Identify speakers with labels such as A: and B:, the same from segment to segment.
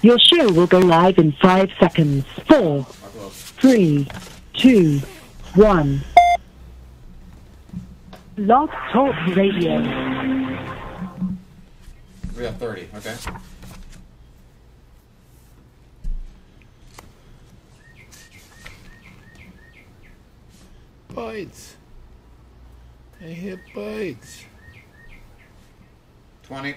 A: Your show will go live in 5 seconds. 4, 3, 2, 1. Blog Talk Radio.
B: We have 30, okay.
C: Bites. I hit bites.
B: 20.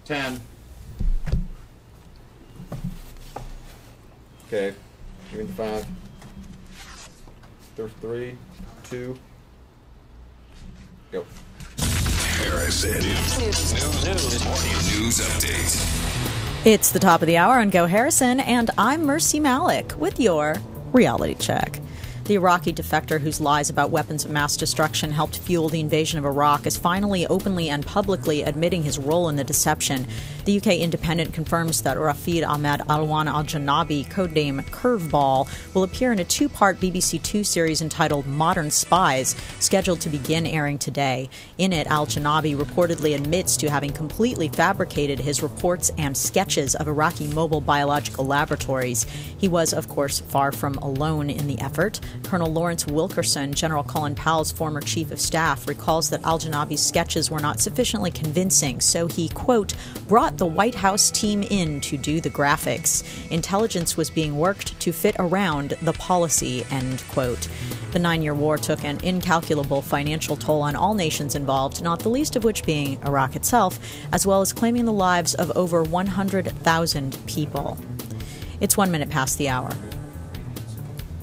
B: 10. Okay. Give me 5. There's 3, 2. Go.
D: Harrison. News update.
E: It's the top of the hour on GoHarrison, and I'm Mercy Malik with your reality check. The Iraqi defector whose lies about weapons of mass destruction helped fuel the invasion of Iraq is finally openly and publicly admitting his role in the deception. The UK Independent confirms that Rafid Ahmed Alwan al-Janabi, codename Curveball, will appear in a 2-part BBC Two series entitled Modern Spies, scheduled to begin airing today. In it, al-Janabi reportedly admits to having completely fabricated his reports and sketches of Iraqi mobile biological laboratories. He was, of course, far from alone in the effort. Colonel Lawrence Wilkerson, General Colin Powell's former chief of staff, recalls that al-Janabi's sketches were not sufficiently convincing, so he, quote, brought the White House team in to do the graphics. Intelligence was being worked to fit around the policy, end quote. The 9-year war took an incalculable financial toll on all nations involved, not the least of which being Iraq itself, as well as claiming the lives of over 100,000 people. It's 1 minute past the hour.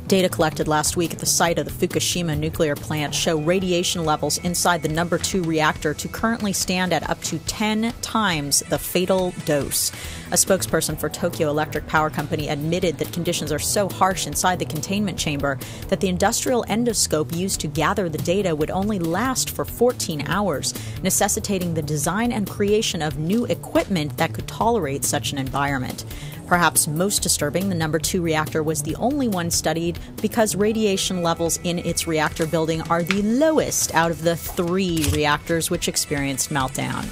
E: Data collected last week at the site of the Fukushima nuclear plant show radiation levels inside the number 2 reactor to currently stand at up to 10 times the fatal dose. A spokesperson for Tokyo Electric Power Company admitted that conditions are so harsh inside the containment chamber that the industrial endoscope used to gather the data would only last for 14 hours, necessitating the design and creation of new equipment that could tolerate such an environment. Perhaps most disturbing, the number 2 reactor was the only one studied because radiation levels in its reactor building are the lowest out of the 3 reactors which experienced meltdown.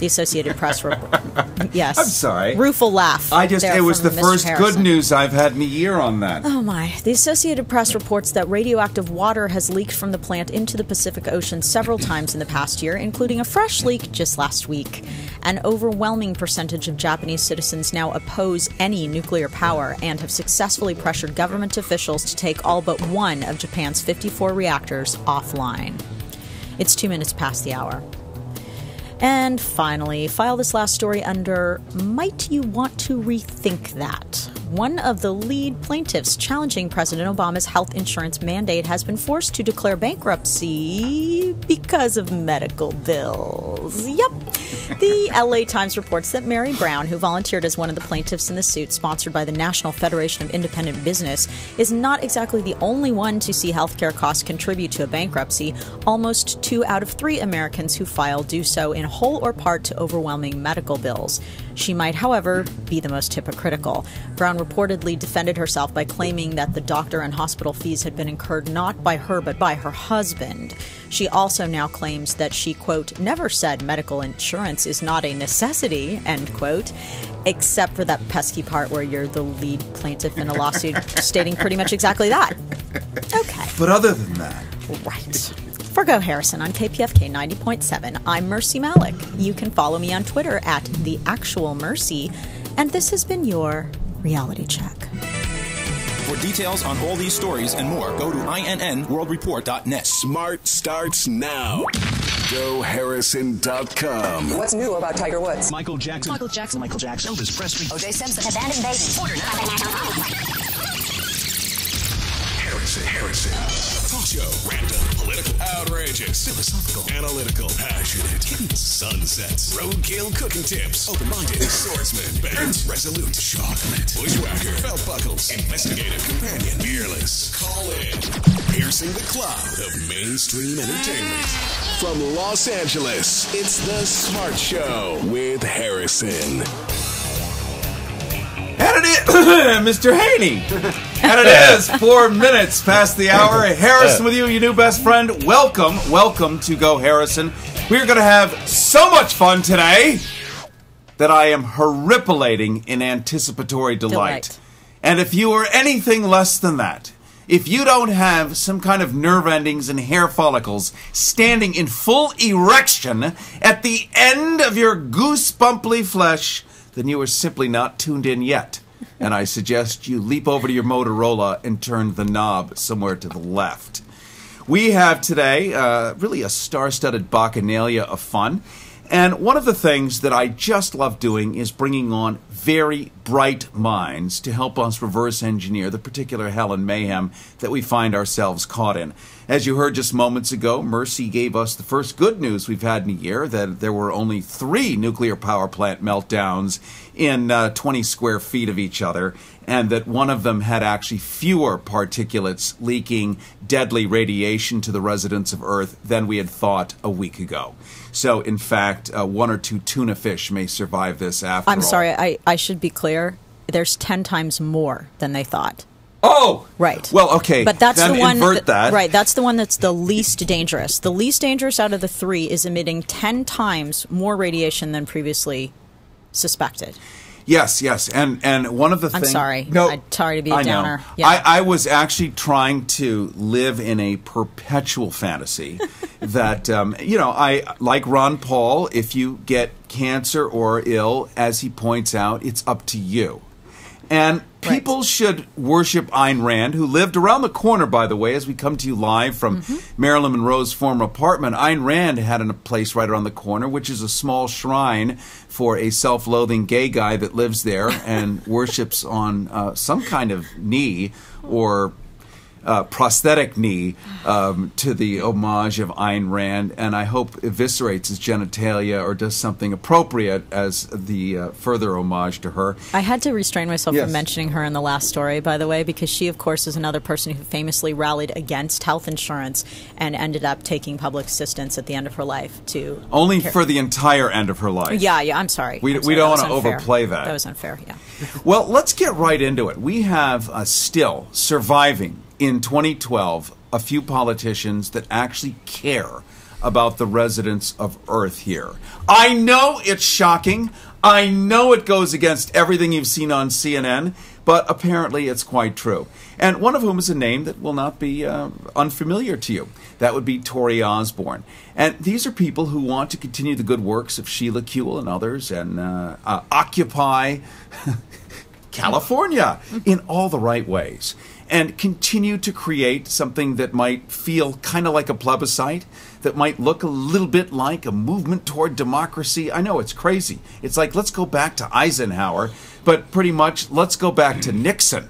E: The Associated Press report. Yes.
F: I'm sorry.
E: Rueful laugh.
F: It was the first good news I've had in a year on that.
E: Oh my. The Associated Press reports that radioactive water has leaked from the plant into the Pacific Ocean several times in the past year, including a fresh leak just last week. An overwhelming percentage of Japanese citizens now oppose any nuclear power and have successfully pressured government officials to take all but one of Japan's 54 reactors offline. It's 2 minutes past the hour. And finally, file this last story under Might You Want to Rethink That? One of the lead plaintiffs challenging President Obama's health insurance mandate has been forced to declare bankruptcy because of medical bills. Yep. The LA Times reports that Mary Brown, who volunteered as one of the plaintiffs in the suit sponsored by the National Federation of Independent Business, is not exactly the only one to see healthcare costs contribute to a bankruptcy. Almost 2 out of 3 Americans who file do so in whole or part to overwhelming medical bills. She might, however, be the most hypocritical. Brown reportedly defended herself by claiming that the doctor and hospital fees had been incurred not by her but by her husband. She also now claims that she, quote, never said medical insurance is not a necessity, end quote, except for that pesky part where you're the lead plaintiff in a lawsuit stating pretty much exactly that. Okay.
F: But other than that...
E: Right. For GoHarrison on KPFK 90.7, I'm Mercy Malik. You can follow me on Twitter at TheActualMercy, and this has been your reality check.
G: For details on all these stories and more, go to INNWorldReport.net.
D: Smart starts now. GoHarrison.com.
H: What's new about Tiger Woods?
G: Michael Jackson.
H: Elvis Presley.
I: O.J. Simpson. Abandoned baby.
D: Harrison. Talk show. Random, political, outrageous, philosophical, analytical, passionate, sunsets, roadkill cooking tips, open-minded, swordsman, bent, resolute, chocolate, bushwhacker, belt buckles, investigative, companion, fearless. Call in. Piercing the cloud of mainstream entertainment. From Los Angeles, it's The Smart Show with Harrison.
F: And And it is Mr. Haney. And it is 4 minutes past the hour. Harrison with you, your new best friend. Welcome to Go Harrison. We're going to have so much fun today that I am horripilating in anticipatory delight. And if you are anything less than that, if you don't have some kind of nerve endings and hair follicles standing in full erection at the end of your goosebumply flesh, then you are simply not tuned in yet. And I suggest you leap over to your Motorola and turn the knob somewhere to the left. We have today really a star-studded bacchanalia of fun. And one of the things that I just love doing is bringing on very bright minds to help us reverse engineer the particular hell and mayhem that we find ourselves caught in. As you heard just moments ago, Mercy gave us the first good news we've had in a year, that there were only 3 nuclear power plant meltdowns in 20 square feet of each other, and that one of them had actually fewer particulates leaking deadly radiation to the residents of Earth than we had thought a week ago. So, in fact, 1 or 2 tuna fish may survive this after all.
E: I'm sorry, I should be clear. There's 10 times more than they thought.
F: Oh!
E: Right.
F: Well, okay,
E: but that's
F: then
E: the one
F: invert that.
E: Right, that's the one that's the least dangerous. The least dangerous out of the 3 is emitting 10 times more radiation than previously suspected.
F: Yes, and one of the things...
E: I'm sorry.
F: No,
E: I'm sorry to be a downer.
F: Yeah. I was actually trying to live in a perpetual fantasy that, I like Ron Paul, if you get cancer or ill, as he points out, it's up to you. And people should worship Ayn Rand, who lived around the corner, by the way, as we come to you live from Marilyn Monroe's former apartment. Ayn Rand had a place right around the corner, which is a small shrine for a self-loathing gay guy that lives there and worships on some kind of knee or prosthetic knee to the homage of Ayn Rand, and I hope eviscerates his genitalia or does something appropriate as the further homage to her.
E: I had to restrain myself from mentioning her in the last story, by the way, because she, of course, is another person who famously rallied against health insurance and ended up taking public assistance at the end of her life to...
F: Only for the entire end of her life.
E: Yeah, I'm sorry.
F: We don't want to overplay that.
E: That was unfair, yeah.
F: Well, let's get right into it. We have still surviving in 2012 a few politicians that actually care about the residents of Earth here. I know it's shocking. I know it goes against everything you've seen on CNN, but apparently it's quite true. And one of whom is a name that will not be unfamiliar to you. That would be Tori Osborne. And these are people who want to continue the good works of Sheila Kuehl and others and occupy California in all the right ways, and continue to create something that might feel kind of like a plebiscite, that might look a little bit like a movement toward democracy. I know it's crazy. It's like, let's go back to Eisenhower, but pretty much let's go back to Nixon.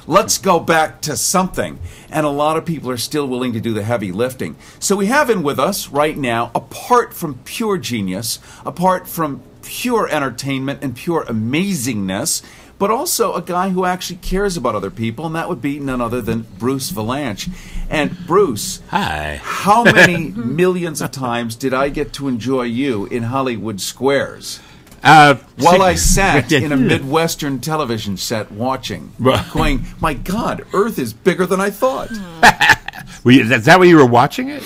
F: Let's go back to something. And a lot of people are still willing to do the heavy lifting. So we have in with us right now, apart from pure genius, apart from pure entertainment and pure amazingness, but also a guy who actually cares about other people, and that would be none other than Bruce Vilanch. And Bruce,
C: hi.
F: How many millions of times did I get to enjoy you in Hollywood Squares? While I sat in a Midwestern television set watching, going, my God, Earth is bigger than I thought.
C: Is that where you were watching it?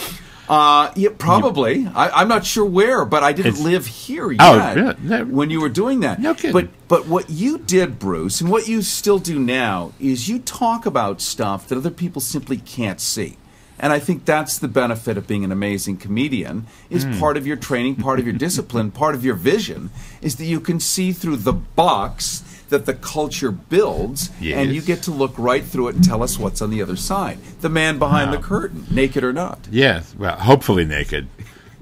F: Yeah, probably. I'm not sure where, but I didn't live here yet when you were doing that.
C: No kidding.
F: But what you did, Bruce, and what you still do now, is you talk about stuff that other people simply can't see. And I think that's the benefit of being an amazing comedian, is part of your training, part of your discipline, part of your vision, is that you can see through the box that the culture builds, and you get to look right through it and tell us what's on the other side. The man behind the curtain, naked or not.
C: Yes, well, hopefully naked.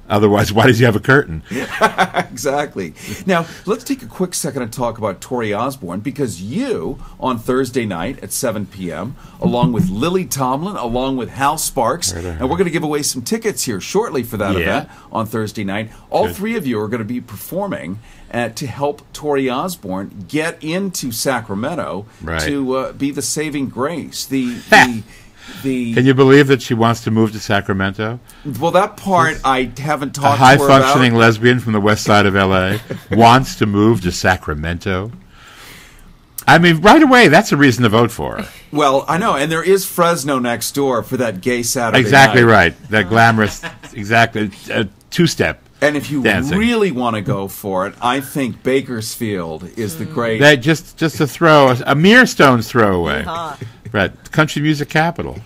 C: Otherwise, why does he have a curtain?
F: Exactly. Now, let's take a quick second to talk about Tori Osborne, because you, on Thursday night at 7 p.m., along with Lily Tomlin, along with Hal Sparks, and we're going to give away some tickets here shortly for that event on Thursday night. All three of you are going to be performing to help Tori Osborne get into Sacramento to be the saving grace.
C: Can you believe that she wants to move to Sacramento?
F: Well, that part I haven't talked
C: to her about.
F: A
C: high-functioning lesbian from the west side of L.A. wants to move to Sacramento. I mean, right away, that's a reason to vote for her.
F: Well, I know, and there is Fresno next door for that gay Saturday
C: Exactly
F: night.
C: right. That glamorous, exactly, two-step.
F: And if you
C: dancing.
F: really want to go for it, I think Bakersfield is the great...
C: That just to throw, a mere stone's throw away. Right, country music capital.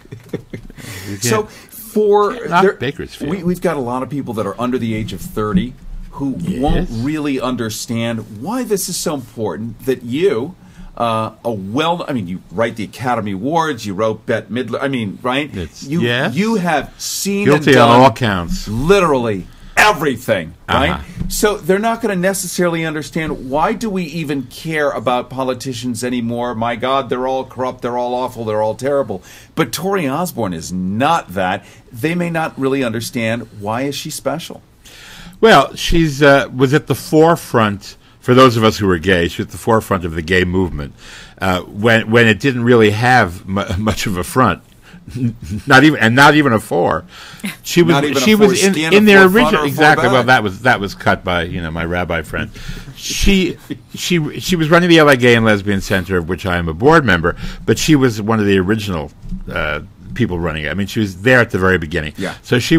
F: So, for...
C: Bakersfield.
F: We've got a lot of people that are under the age of 30 who won't really understand why this is so important that you... you write the Academy Awards, you wrote Bette Midler, right? You have seen
C: Guilty
F: and done
C: on all counts.
F: literally everything, right? So they're not going to necessarily understand, why do we even care about politicians anymore? My God, they're all corrupt, they're all awful, they're all terrible. But Tori Osborne is not that. They may not really understand, why is she special?
C: Well, she's was at the forefront. For those of us who were gay, she was at the forefront of the gay movement when it didn't really have much of a front, not even a four. She was in their original exactly. Well, that was cut by my rabbi friend. She was running the LA Gay and Lesbian Center, of which I am a board member, but she was one of the original people running it. I mean, she was there at the very beginning.
F: Yeah.
C: So she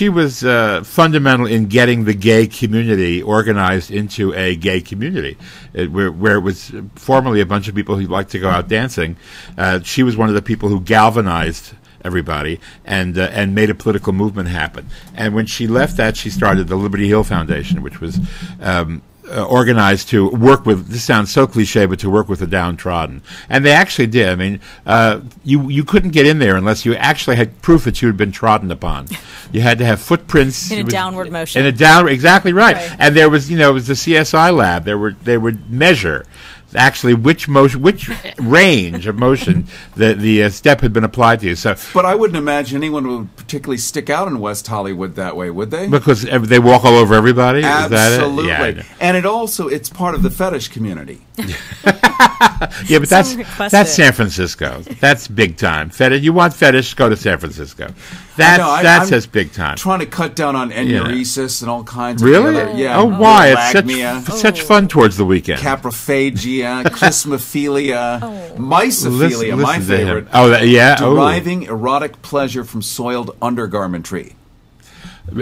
C: was fundamental in getting the gay community organized into a gay community, where it was formerly a bunch of people who liked to go out dancing. She was one of the people who galvanized everybody and made a political movement happen. And when she left that, she started the Liberty Hill Foundation, which was organized to work with, this sounds so cliche, but to work with the downtrodden. And they actually did. I mean, you couldn't get in there unless you actually had proof that you had been trodden upon. You had to have footprints.
E: In a downward motion.
C: Exactly right. And there was, it was the CSI lab. They would measure actually which range of motion the step had been applied to you. So,
F: but I wouldn't imagine anyone would particularly stick out in West Hollywood that way, would they?
C: Because they walk all over everybody.
F: Absolutely.
C: Is that it? Yeah,
F: and it's part of the fetish community.
C: Yeah, but that's San Francisco. That's big time. Fetish. You want fetish? Go to San Francisco. That's big time.
F: Trying to cut down on enuresis and all kinds.
C: Really?
F: Of yeah.
C: Oh, why? It's such fun towards the weekend.
F: Caprophagia, clismophilia, mysophilia, my favorite. Deriving erotic pleasure from soiled undergarmentry.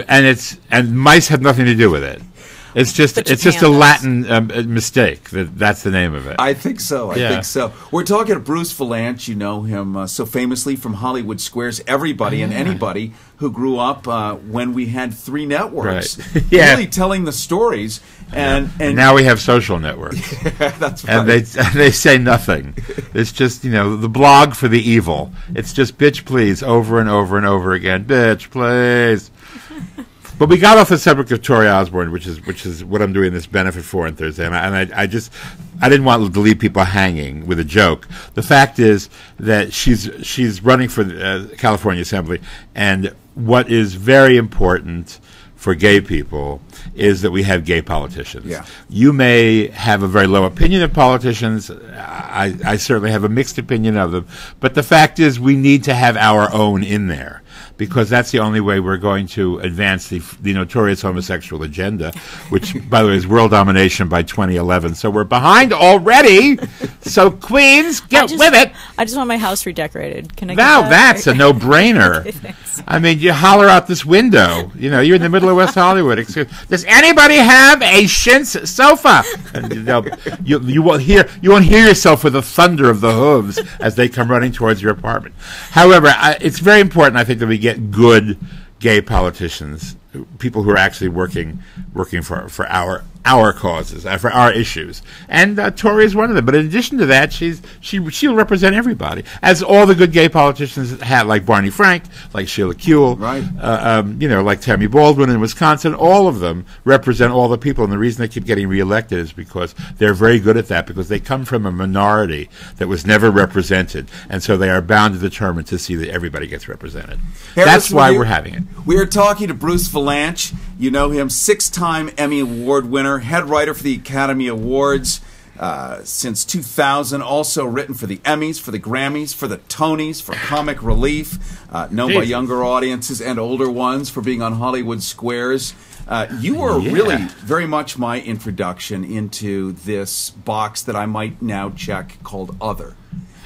C: And mice have nothing to do with it. It's just a Latin mistake. That's the name of it.
F: I think so. I think so. We're talking to Bruce Vilanch. You know him so famously from Hollywood Squares. Everybody and anybody who grew up when we had 3 networks, really telling the stories. And
C: now we have social networks.
F: That's right.
C: And they say nothing. It's just the blog for the evil. It's just bitch please over and over and over again. Bitch please. But we got off the subject of Tori Osborne, which is what I'm doing this benefit for on Thursday, and I didn't want to leave people hanging with a joke. The fact is that she's running for the California Assembly, and what is very important for gay people is that we have gay politicians.
F: Yeah.
C: You may have a very low opinion of politicians. I certainly have a mixed opinion of them, but the fact is we need to have our own in there, because that's the only way we're going to advance the notorious homosexual agenda, which, by the way, is world domination by 2011. So we're behind already. So, Queens, get with it.
E: I just want my house redecorated. Can I get
C: Now,
E: that?
C: that's a no-brainer.
E: Okay,
C: I mean, you holler out this window. You're in the middle of West Hollywood. Does anybody have a chintz sofa? And you won't hear yourself with the thunder of the hooves as they come running towards your apartment. However, it's very important, I think, that we get good gay politicians, people who are actually working for our causes, for our issues, and Tori is one of them. But in addition to that, she'll represent everybody, as all the good gay politicians have, like Barney Frank, like Sheila Kuehl,
F: right?
C: Like Tammy Baldwin in Wisconsin. All of them represent all the people, and the reason they keep getting reelected is because they're very good at that, because they come from a minority that was never represented, and so they are bound and determined to see that everybody gets represented. That's why we're having it.
F: We are talking to Bruce Vilanch. You know him, 6-time Emmy Award winner, head writer for the Academy Awards. since 2000. Also written for the Emmys, for the Grammys, for the Tonys, for Comic Relief. Known by younger audiences and older ones for being on Hollywood Squares. You were really very much my introduction into this box that I might now check called Other,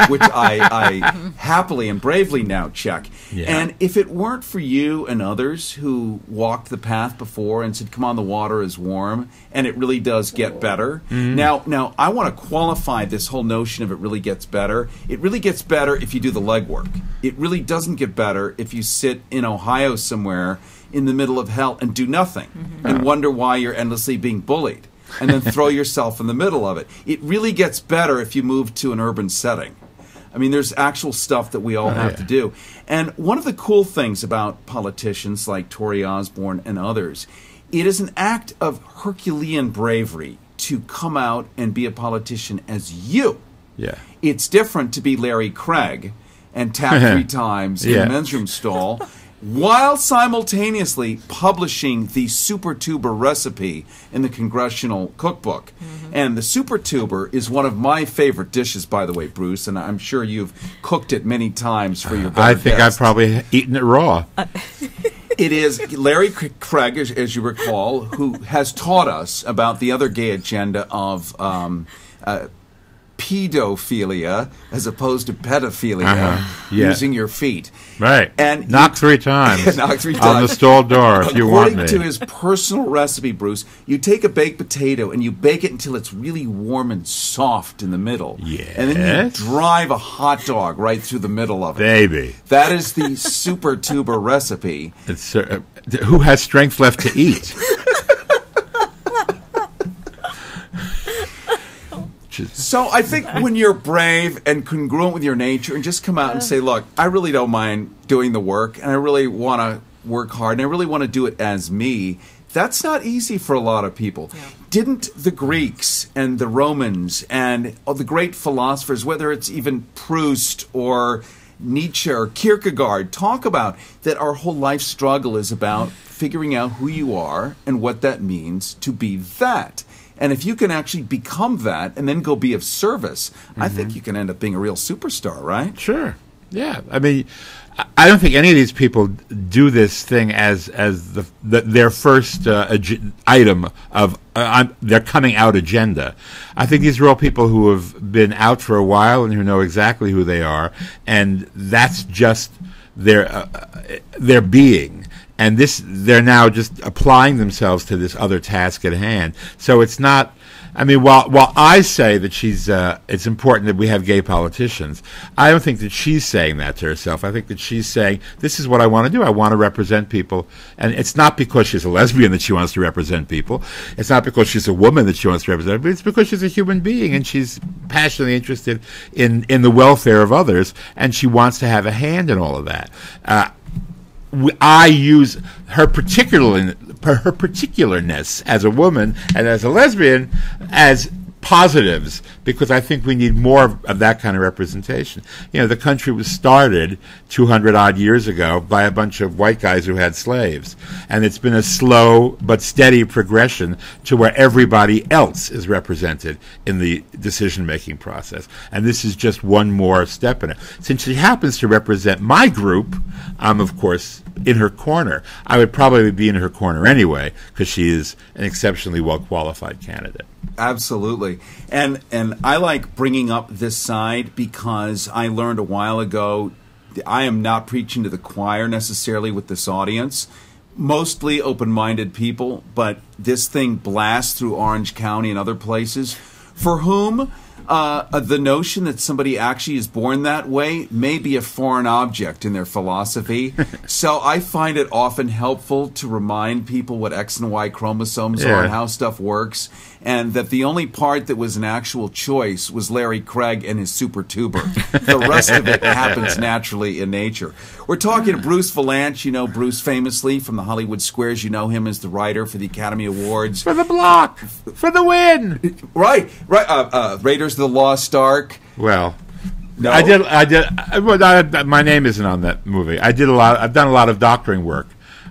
F: which I happily and bravely now check. Yeah. And if it weren't for you and others who walked the path before and said, come on, the water is warm, and it really does get better. Now, I want to qualify this whole notion of it really gets better. It really gets better if you do the legwork. It really doesn't get better if you sit in Ohio somewhere in the middle of hell and do nothing and wonder why you're endlessly being bullied and then throw yourself in the middle of it. It really gets better if you move to an urban setting. I mean, there's actual stuff that we all have to do. And one of the cool things about politicians like Tori Osborne and others, it is an act of Herculean bravery to come out and be a politician as you. Yeah. It's different to be Larry Craig and tap 3 times in a men's room stall while simultaneously publishing the Super Tuber recipe in the Congressional Cookbook. And the Super Tuber is one of my favorite dishes, by the way, Bruce, and I'm sure you've cooked it many times for your better
C: I think
F: guests.
C: I've probably eaten it raw.
F: It is Larry Craig, as you recall, who has taught us about the other gay agenda of pedophilia as opposed to pedophilia, using your feet.
C: Right.
F: And
C: knock 3 times.
F: Knock 3 times.
C: On the stall door if you want me.
F: According to his personal recipe, Bruce, you take a baked potato and you bake it until it's really warm and soft in the middle.
C: Yes.
F: And then you drive a hot dog right through the middle of it.
C: Baby.
F: That is the Super Tuber recipe.
C: It's, who has strength left to eat?
F: So I think when you're brave and congruent with your nature and just come out and say, look, I really don't mind doing the work and I really want to work hard and I really want to do it as me, that's not easy for a lot of people. Yeah. Didn't the Greeks and the Romans and the great philosophers, whether it's even Proust or Nietzsche or Kierkegaard, talk about that our whole life struggle is about figuring out who you are and what that means to be that. And if you can actually become that and then go be of service, I think you can end up being a real superstar, right?
C: Sure. Yeah. I mean, I don't think any of these people do this thing as their first item of their coming out agenda. I think these are all people who have been out for a while and who know exactly who they are, and that's just their being. And they're now just applying themselves to this other task at hand. So it's not. I mean, while I say that it's important that we have gay politicians, I don't think that she's saying that to herself. I think that she's saying, this is what I want to do. I want to represent people. And it's not because she's a lesbian that she wants to represent people. It's not because she's a woman that she wants to represent people. It's because she's a human being and she's passionately interested in the welfare of others, and she wants to have a hand in all of that. I use her particularness as a woman and as a lesbian as positives, because I think we need more of that kind of representation. You know, the country was started 200-odd years ago by a bunch of white guys who had slaves, and it's been a slow but steady progression to where everybody else is represented in the decision-making process. And this is just one more step in it. Since she happens to represent my group, I'm, of course, in her corner. I would probably be in her corner anyway, because she is an exceptionally well-qualified candidate.
F: Absolutely. And I like bringing up this side because I learned a while ago I am not preaching to the choir necessarily with this audience. Mostly open-minded people, but this thing blasts through Orange County and other places for whom the notion that somebody actually is born that way may be a foreign object in their philosophy. So I find it often helpful to remind people what X and Y chromosomes are and how stuff works, and that the only part that was an actual choice was Larry Craig and his Super Tuber. The rest of it happens naturally in nature. We're talking to Bruce Vilanch. You know Bruce famously from the Hollywood Squares. You know him as the writer for the Academy Awards.
C: For the block! For the win!
F: Right. Raiders of the Lost Ark.
C: Well,
F: no?
C: I did. Well, my name isn't on that movie. I've done a lot of doctoring work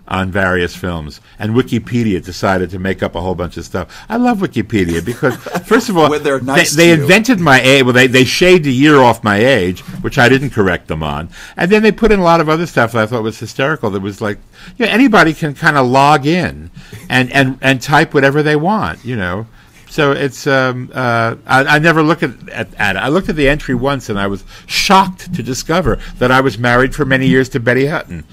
C: on various films, and Wikipedia decided to make up a whole bunch of stuff. I love Wikipedia because, first of all,
F: When they're nice
C: they
F: to you.
C: invented my age. Well, they shaved a year off my age, which I didn't correct them on, and then they put in a lot of other stuff that I thought was hysterical. That was like, anybody can kind of log in and type whatever they want, So it's I never look at it. I looked at the entry once, and I was shocked to discover that I was married for many years to Betty Hutton.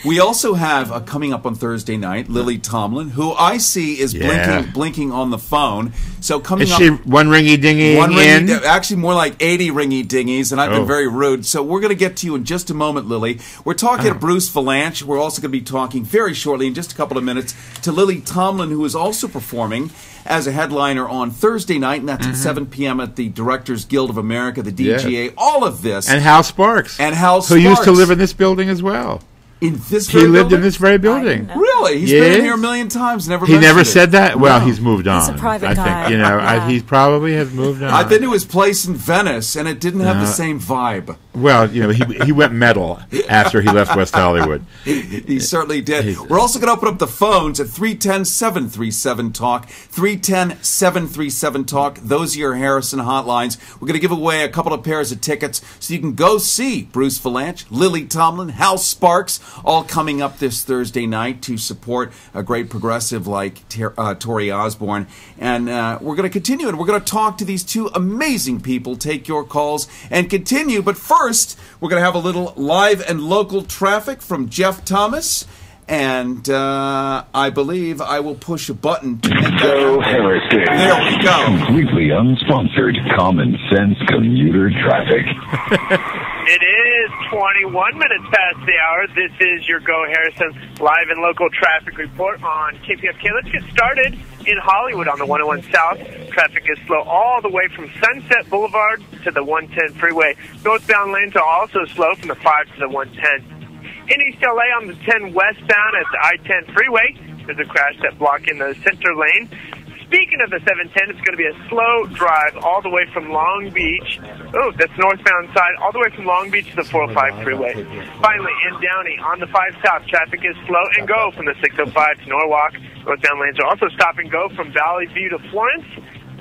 F: We also have coming up on Thursday night, Lily Tomlin, who I see is blinking on the phone. So coming
C: is
F: up,
C: she one ringy dingy in?
F: Actually, more like 80 ringy dingies, and I've been very rude. So we're going to get to you in just a moment, Lily. We're talking to Bruce Vilanch. We're also going to be talking very shortly, in just a couple of minutes, to Lily Tomlin, who is also performing as a headliner on Thursday night, and that's at 7 p.m. at the Directors Guild of America, the DGA. All of this,
C: and Hal Sparks, who used to live in this building as well.
F: In this
C: he lived in this very building.
F: Really? He's been in here a million times.
C: He never said that? Well, he's moved on.
E: He's a private
C: guy. I think, he probably has moved on.
F: I've been to his place in Venice, and it didn't have the same vibe.
C: Well, he went metal after he left West Hollywood.
F: He certainly did. We're also going to open up the phones at 310-737-TALK, 310-737-TALK. Those are your Harrison hotlines. We're going to give away a couple of pairs of tickets so you can go see Bruce Vilanch, Lily Tomlin, Hal Sparks, all coming up this Thursday night to support a great progressive like Tori Osborne. And we're going to continue, and we're going to talk to these two amazing people, take your calls, and continue. But first, we're going to have a little live and local traffic from Jeff Thomas. And I believe I will push a button to make that
J: GoHarrison.
F: There we go.
J: Completely unsponsored, common sense commuter traffic.
K: It is 21 minutes past the hour. This is your GoHarrison live and local traffic report on KPFK. Let's get started in Hollywood on the 101 South. Traffic is slow all the way from Sunset Boulevard to the 110 freeway. Northbound lanes are also slow from the 5 to the 110. In East LA on the 10 westbound at the I-10 freeway, there's a crash that blocked in the center lane. Speaking of the 710, it's going to be a slow drive all the way from Long Beach. Oh, that's northbound side, all the way from Long Beach to the 405 freeway. Finally, in Downey on the 5 South, traffic is slow and go from the 605 to Norwalk. Northbound lanes are also stop and go from Valley View to Florence,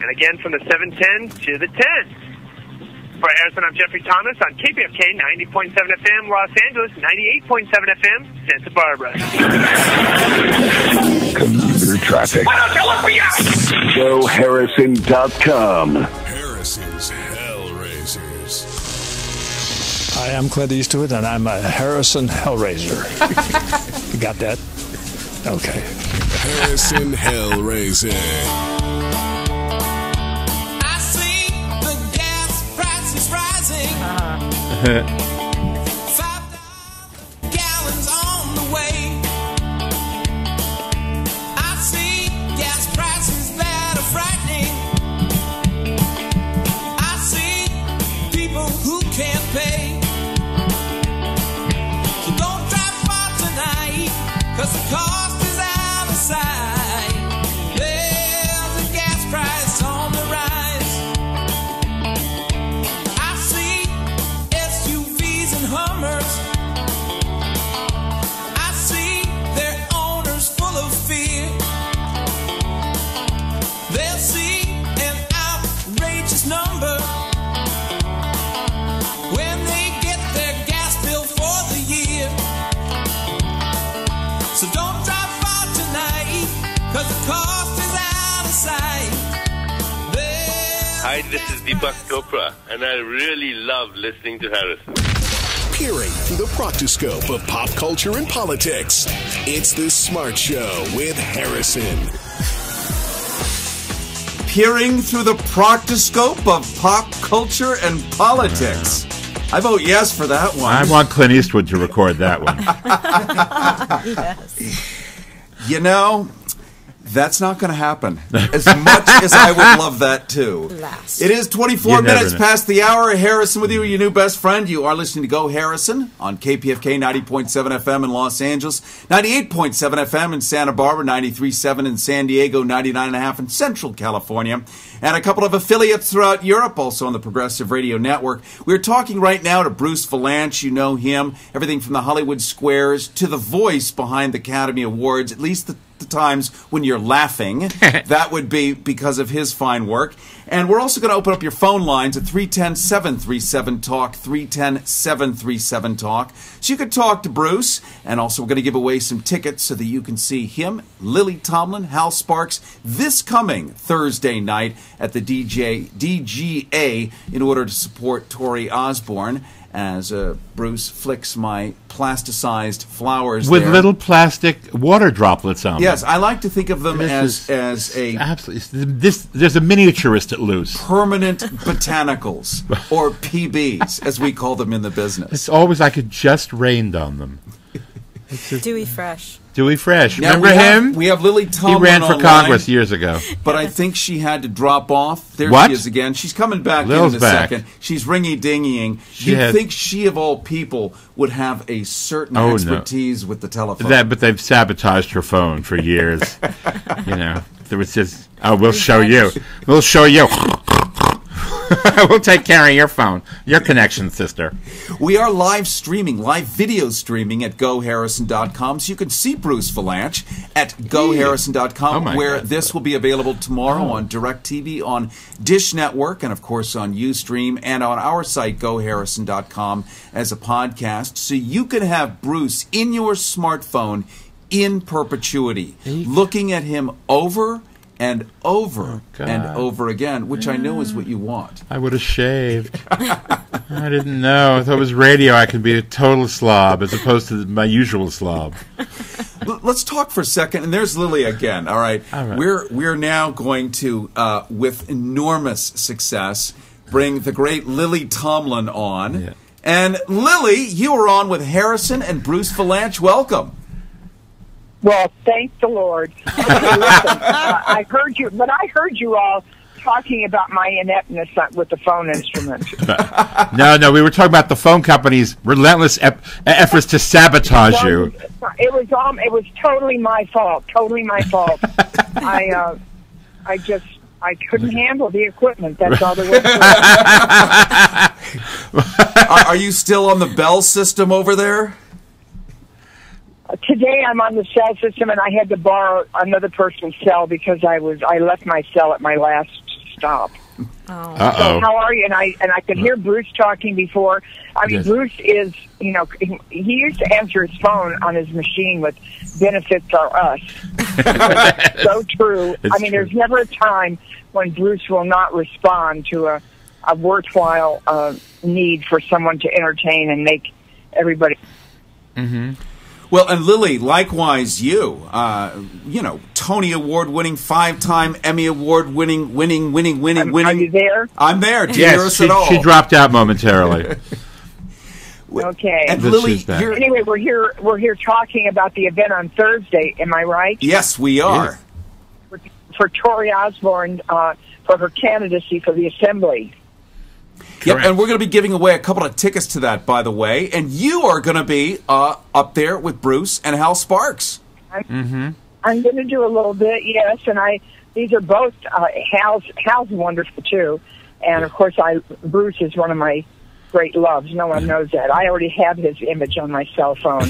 K: and again from the 710 to the 10. For Harrison, I'm Jeffrey Thomas on KPFK 90.7 FM, Los Angeles, 98.7 FM, Santa Barbara.
J: Commuter traffic. GoHarrison.com.
D: Harrison's Hellraisers.
L: Hi, I'm Clint Eastwood, and I'm a Harrison Hellraiser. You got that? Okay.
D: Harrison Hellraiser.
M: Gallons on the way. I see gas prices that are frightening. I see people who can't pay. So don't drive far tonight, 'cause the cost is out of sight. There's a gas price on the rise. Hummers. I see their owners full of fear. They'll see an outrageous number when they get their gas bill for the year. So don't drive far tonight, 'cause the cost is out of sight.
N: Hi, this is Deepak Chopra, and I really love listening to Harrison.
D: Peering through the proctoscope of pop culture and politics. It's The Smart Show with Harrison.
F: Peering through the proctoscope of pop culture and politics. I vote yes for that one.
C: I want Clint Eastwood to record that one.
E: Yes.
F: You know, That's not going to happen. As much as I would love that, too. It is 24 minutes past the hour. Harrison with you, your new best friend. You are listening to Go Harrison on KPFK 90.7 FM in Los Angeles, 98.7 FM in Santa Barbara, 93.7 in San Diego, 99.5 in Central California, and a couple of affiliates throughout Europe, also on the Progressive Radio Network. We're talking right now to Bruce Vilanch. You know him. Everything from the Hollywood Squares to the voice behind the Academy Awards, at least the times when you're laughing. That would be because of his fine work. And we're also going to open up your phone lines at 310-737-TALK, 310-737-TALK. So you could talk to Bruce. And also we're going to give away some tickets so that you can see him, Lily Tomlin, Hal Sparks, this coming Thursday night at the DGA in order to support Tori Osborne as Bruce flicks my plasticized flowers
C: with
F: there.
C: Little plastic water droplets on them.
F: Yes, I like to think of them as a
C: absolutely. There's a miniaturist at loose.
F: Permanent botanicals, or PBs, as we call them in the business.
C: It's always like it just rained on them.
E: Dewy Fresh.
C: Dewey Fresh.
F: Now
C: Remember him?
F: We have Lily Tomlin.
C: He ran for
F: online,
C: Congress years ago.
F: But I think she had to drop off. There
C: What?
F: she is again. She's coming back
C: Lil's
F: in a
C: back.
F: second. She's ringy-dingying.
C: She
F: You'd
C: had-
F: think she, of all people, would have a certain
C: Oh, no.
F: expertise with the telephone.
C: But they've sabotaged her phone for years. You know, there was just, oh, we'll show you. We'll show you. We'll take care of your phone. Your connection, sister.
F: We are live video streaming at GoHarrison.com, so you can see Bruce Vilanch at GoHarrison.com,
C: Oh my
F: where
C: God.
F: this will be available tomorrow on DirecTV, on Dish Network, and of course on Ustream, and on our site, GoHarrison.com, as a podcast, so you can have Bruce in your smartphone in perpetuity, looking at him over and over and over again, which I know is what you want.
C: I would have shaved. I didn't know. I thought it was radio. I could be a total slob as opposed to my usual slob.
F: Let's talk for a second, and there's Lily again. All right. We're now going to, with enormous success, bring the great Lily Tomlin on.
C: Yeah.
F: And Lily, you are on with Harrison and Bruce Vilanch. Welcome.
O: Well, thank the Lord. Okay, listen, I heard you all talking about my ineptness with the phone instrument.
C: No, we were talking about the phone company's relentless efforts to sabotage you.
O: It was totally my fault. Totally my fault. I couldn't handle the equipment. That's all there was to it.
F: Are you still on the Bell system over there?
O: Today I'm on the cell system, and I had to borrow another person's cell because I left my cell at my last stop.
E: Oh.
O: So how are you? And I could hear Bruce talking before. I mean,
C: Yes.
O: Bruce is, he used to answer his phone on his machine with "benefits are us." It's so true.
C: It's
O: I mean, there's never a time when Bruce will not respond to a worthwhile need for someone to entertain and make everybody.
C: Mm-hmm.
F: Well, and Lily, likewise, you Tony Award-winning, 5-time Emmy Award-winning, winning.
O: Are you there?
F: I'm there. Do you hear us
C: Yes,
F: at all?
C: she dropped out momentarily.
O: Okay.
F: And
C: But
F: Lily,
C: she's back.
O: Anyway, we're here talking about the event on Thursday. Am I right?
F: yes, we are.
O: For Tori Osborne for her candidacy for the Assembly.
F: Yep, and we're going to be giving away a couple of tickets to that, by the way. And you are going to be up there with Bruce and Hal Sparks.
O: I'm going to do a little bit, yes. And these are both Hal's wonderful too, and of course Bruce is one of my great loves. No one knows that. I already have his image on my cell phone.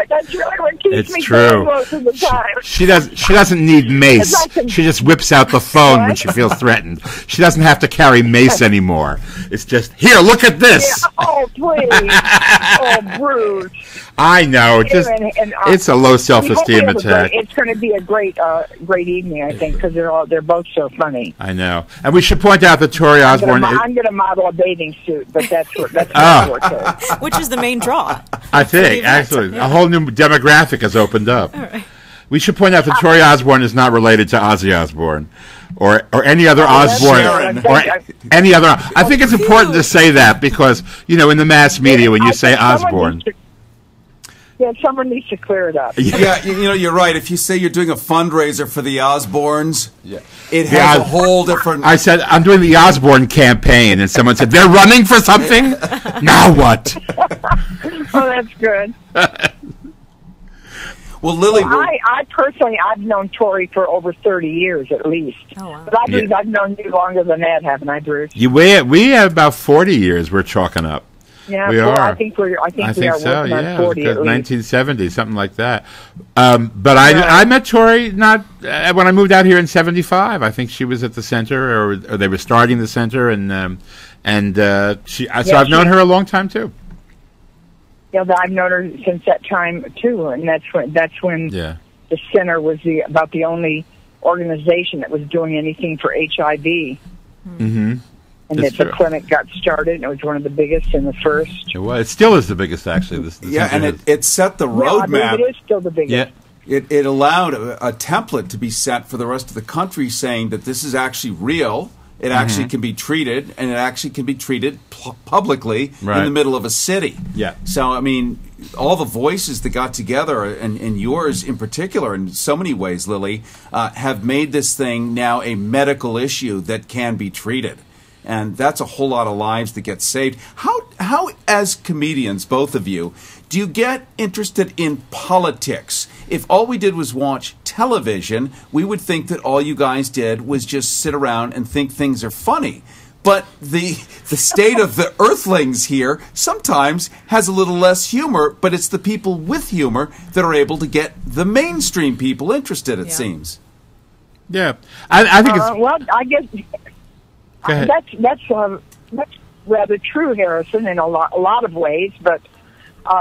O: That's really what keeps me going most of the time.
C: She doesn't need mace. She just whips out the phone when she feels threatened. She doesn't have to carry mace anymore. It's just, here, look at this.
O: Yeah, oh, please. Oh, Bruce.
C: I know. It's a low self-esteem attack.
O: It's going to be a great evening, I think, because they're both so funny.
C: I know. And we should point out that Tori Osborne...
O: I'm going to model a bathing suit, but that's
E: which is the main draw.
C: I think, actually. A whole new demographic has opened up.
E: All right.
C: We should point out that Tori Osborne is not related to Ozzy Osbourne or any other Osbourne or any other. I think it's important to say that because, in the mass media when you say Osbourne.
O: Yeah, someone needs to clear it up.
F: Yeah, you're right. If you say you're doing a fundraiser for the Osbournes,
C: yeah,
F: it has a whole different...
C: I said, I'm doing the Osbourne campaign, and someone said, they're running for something? Now what?
O: Oh, that's good.
F: Well, Lily...
O: I personally, I've known Tori for over 30 years at least. Oh, wow. But I believe I've known you longer than that, haven't I, Bruce?
C: We have about 40 years we're chalking up.
O: Yeah,
C: we are.
O: I think we are
C: so,
O: working on 40 at least.
C: 1970, something like that. But I met Tori not when I moved out here in '75. I think she was at the center, or they were starting the center, and I've known her a long time too.
O: Yeah, I've known her since that time too, and that's when the center was about the only organization that was doing anything for HIV.
C: Mm-hmm.
O: And the clinic got started, and it was one of the biggest and the first.
C: It still is the biggest, actually.
F: It set the roadmap.
O: It is still the biggest.
F: Yeah. It allowed a template to be set for the rest of the country, saying that this is actually real. It actually can be treated, and it actually can be treated publicly in the middle of a city.
C: Yeah.
F: So, I mean, all the voices that got together, and yours in particular, in so many ways, Lily, have made this thing now a medical issue that can be treated. And that's a whole lot of lives that get saved. How, as comedians, both of you, do you get interested in politics? If all we did was watch television, we would think that all you guys did was just sit around and think things are funny. But the state of the earthlings here sometimes has a little less humor, but it's the people with humor that are able to get the mainstream people interested, it seems.
C: Yeah. I think it's...
O: Well, I guess... That's rather true, Harrison, in a lot of ways. But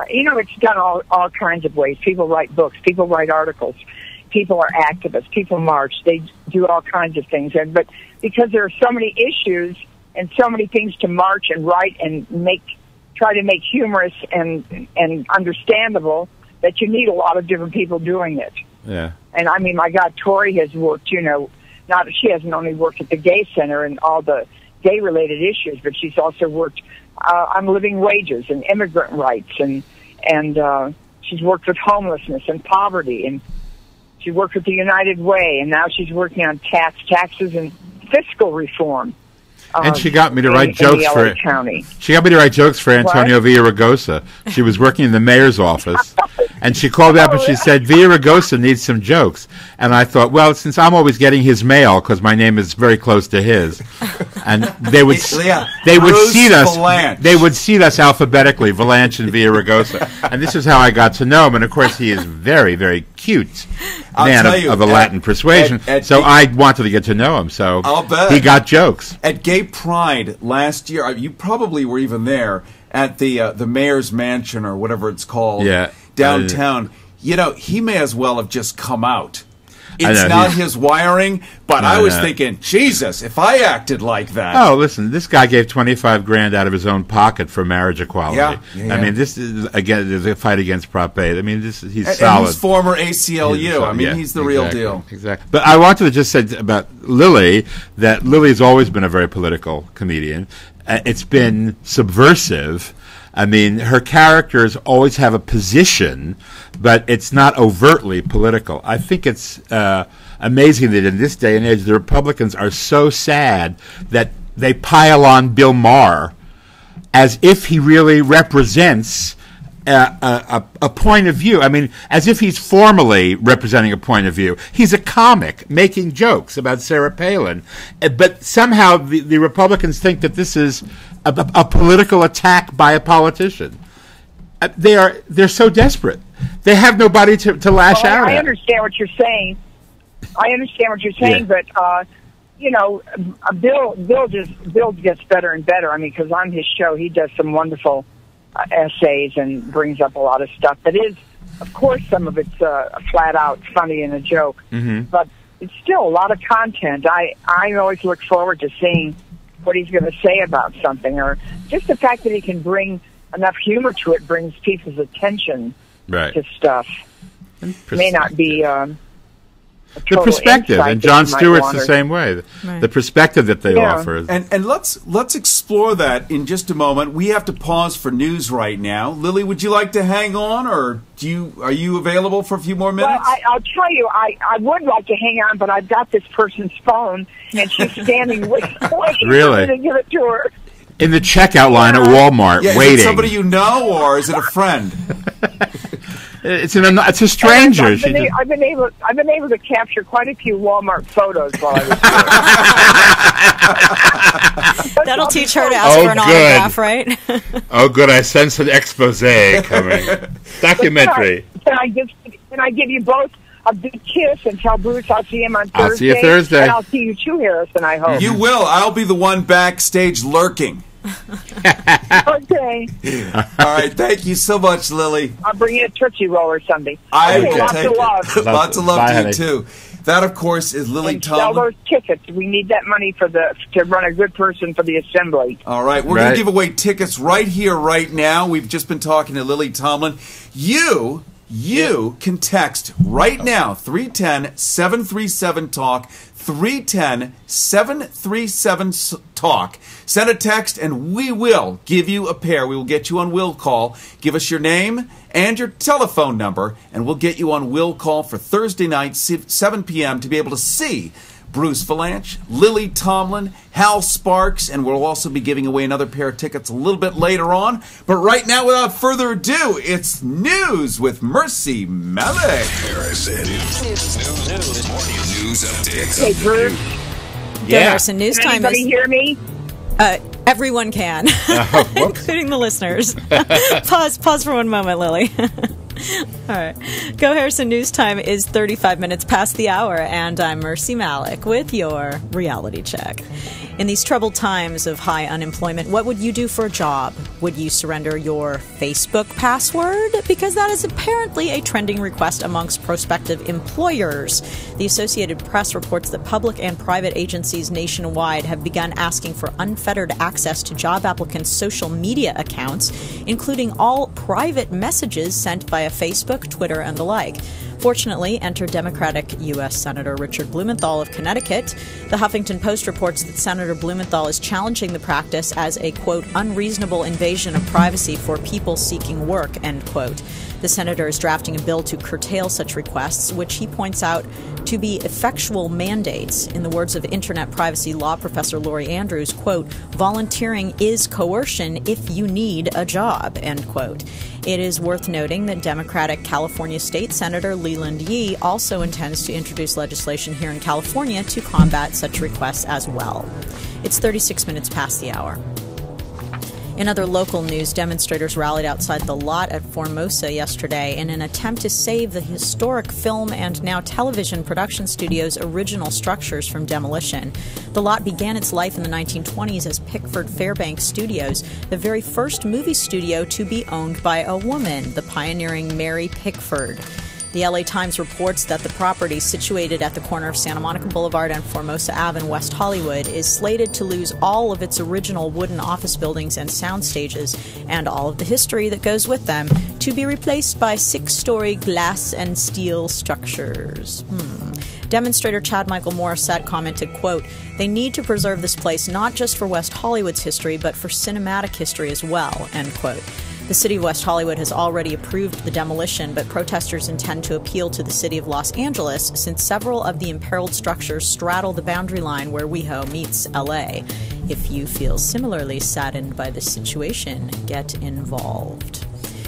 O: it's done all kinds of ways. People write books, people write articles, people are activists, people march. They do all kinds of things. But because there are so many issues and so many things to march and write and try to make humorous and understandable, that you need a lot of different people doing it.
C: Yeah.
O: And I mean, my God, Tori has worked, she hasn't only worked at the Gay Center and all the gay-related issues, but she's also worked on living wages and immigrant rights, and she's worked with homelessness and poverty, and she worked with the United Way, and now she's working on taxes and fiscal reform.
C: And she got me to write jokes for
O: County.
C: She got me to write jokes for Antonio Villaraigosa. She was working in the mayor's office, and she called me up and she said, Villaraigosa needs some jokes. And I thought, well, since I'm always getting his mail because my name is very close to his, and they would seat us alphabetically, Vilanch and Villaraigosa. And this is how I got to know him. And of course, he is very, very cute man of a Latin persuasion. So I wanted to get to know him. So
F: I'll bet.
C: He got jokes.
F: At Gay Pride last year, you probably were even there at the mayor's mansion or whatever it's called downtown. He may as well have just come out. It's not his wiring, but I was thinking, Jesus, if I acted like that.
C: Oh, listen, this guy gave $25,000 out of his own pocket for marriage equality.
F: Yeah.
C: I mean, this is, again, there's a fight against Prop 8. I mean, he's solid.
F: And he's former ACLU. He's the real deal.
C: Exactly. But I wanted to just say about Lily that Lily's always been a very political comedian. It's been subversive. I mean, her characters always have a position, but it's not overtly political. I think it's amazing that in this day and age, the Republicans are so sad that they pile on Bill Maher as if he really represents a point of view. I mean, as if he's formally representing a point of view. He's a comic making jokes about Sarah Palin. But somehow the Republicans think that this is a political attack by a politician. They're so desperate. They have nobody to lash out at.
O: I understand what you're saying. But Bill gets better and better. I mean, because on his show he does some wonderful essays and brings up a lot of stuff that is, of course, some of it's flat out funny and a joke, but it's still a lot of content. I always look forward to seeing what he's going to say about something, or just the fact that he can bring enough humor to it brings people's attention to stuff. It may not be
C: The
O: total
C: perspective,
O: insight
C: and
O: that
C: Jon
O: you might
C: Stewart's
O: want
C: the
O: to-
C: same way.
E: Right.
C: The perspective that they
O: Yeah.
C: offer.
F: And let's explore that in just a moment. We have to pause for news right now. Lily, would you like to hang on, or are you available for a few more minutes?
O: Well, I'll tell you, I would like to hang on, but I've got this person's phone, and she's standing waiting
C: Really?
O: for me to give it to her.
C: In the checkout line at Walmart,
F: yeah,
C: waiting.
F: Is it somebody you know, or is it a friend?
C: It's a stranger.
O: I've been able to capture quite a few Walmart photos while I was here.
E: That'll teach her to ask for an autograph, right?
C: Oh, good. I sense an expose coming. Documentary.
O: Can I give you both a big kiss and tell Bruce I'll see him on Thursday?
C: I'll see you Thursday.
O: And I'll see you too, Harrison, I hope.
F: You will. I'll be the one backstage lurking.
O: Okay.
F: All right. Thank you so much, Lily.
O: I'll bring you a Tootsie Roll or something.
F: I
O: Okay,
F: will
O: lots
F: take
O: of
F: it.
O: love.
F: Lots of love
C: Bye,
F: to you,
C: honey.
F: too. That, of course, is Lily
O: And sell
F: Tomlin.
O: those tickets. We need that money to run a good person for the assembly.
F: All right, we're going to give away tickets right here, right now. We've just been talking to Lily Tomlin. You can text right now, 310-737-TALK, 310-737-TALK. Send a text, and we will give you a pair. We will get you on Will Call. Give us your name and your telephone number, and we'll get you on Will Call for Thursday night, 7 p.m., to be able to see Bruce Vilanch, Lily Tomlin, Hal Sparks, and we'll also be giving away another pair of tickets a little bit later on. But right now, without further ado, it's news with Mercy Malik.
D: Harrison. News updates.
O: Hey, Bruce.
E: Harrison, news
O: Can
E: time
O: anybody
E: is...
O: hear me?
E: Everyone can, including the listeners. Pause for one moment, Lily. All right. Go Harrison News Time is 35 minutes past the hour, and I'm Mercy Malik with your reality check. In these troubled times of high unemployment, what would you do for a job? Would you surrender your Facebook password? Because that is apparently a trending request amongst prospective employers. The Associated Press reports that public and private agencies nationwide have begun asking for unfettered access to job applicants' social media accounts, including all private messages sent via Facebook, Twitter, and the like. Fortunately, enter Democratic U.S. Senator Richard Blumenthal of Connecticut. The Huffington Post reports that Senator Blumenthal is challenging the practice as a, quote, unreasonable invasion of privacy for people seeking work, end quote. The senator is drafting a bill to curtail such requests, which he points out to be effectual mandates. In the words of Internet privacy law professor Lori Andrews, quote, volunteering is coercion if you need a job, end quote. It is worth noting that Democratic California State Senator Leland Yee also intends to introduce legislation here in California to combat such requests as well. It's 36 minutes past the hour. In other local news, demonstrators rallied outside the lot at Formosa yesterday in an attempt to save the historic film and now television production studio's original structures from demolition. The lot began its life in the 1920s as Pickford Fairbanks Studios, the very first movie studio to be owned by a woman, the pioneering Mary Pickford. The LA Times reports that the property, situated at the corner of Santa Monica Boulevard and Formosa Ave in West Hollywood, is slated to lose all of its original wooden office buildings and sound stages, and all of the history that goes with them, to be replaced by 6-story glass and steel structures. Demonstrator Chad Michael Morissette commented, quote, they need to preserve this place not just for West Hollywood's history, but for cinematic history as well, end quote. The city of West Hollywood has already approved the demolition, but protesters intend to appeal to the city of Los Angeles since several of the imperiled structures straddle the boundary line where WeHo meets LA. If you feel similarly saddened by this situation, get involved.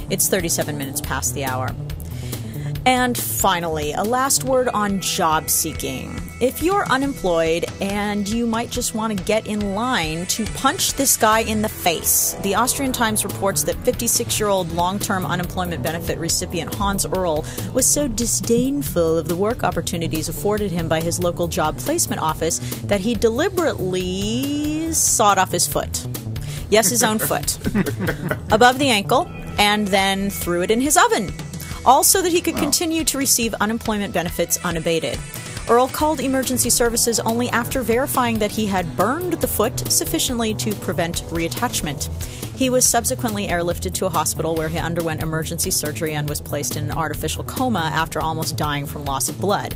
E: It's 37 minutes past the hour. And finally, a last word on job seeking. If you're unemployed and you might just want to get in line to punch this guy in the face, the Austrian Times reports that 56-year-old long-term unemployment benefit recipient Hans Earl was so disdainful of the work opportunities afforded him by his local job placement office that he deliberately sawed off his foot. Yes, his own foot. Above the ankle, and then threw it in his oven. All so that he could continue to receive unemployment benefits unabated. Earl called emergency services only after verifying that he had burned the foot sufficiently to prevent reattachment. He was subsequently airlifted to a hospital where he underwent emergency surgery and was placed in an artificial coma after almost dying from loss of blood.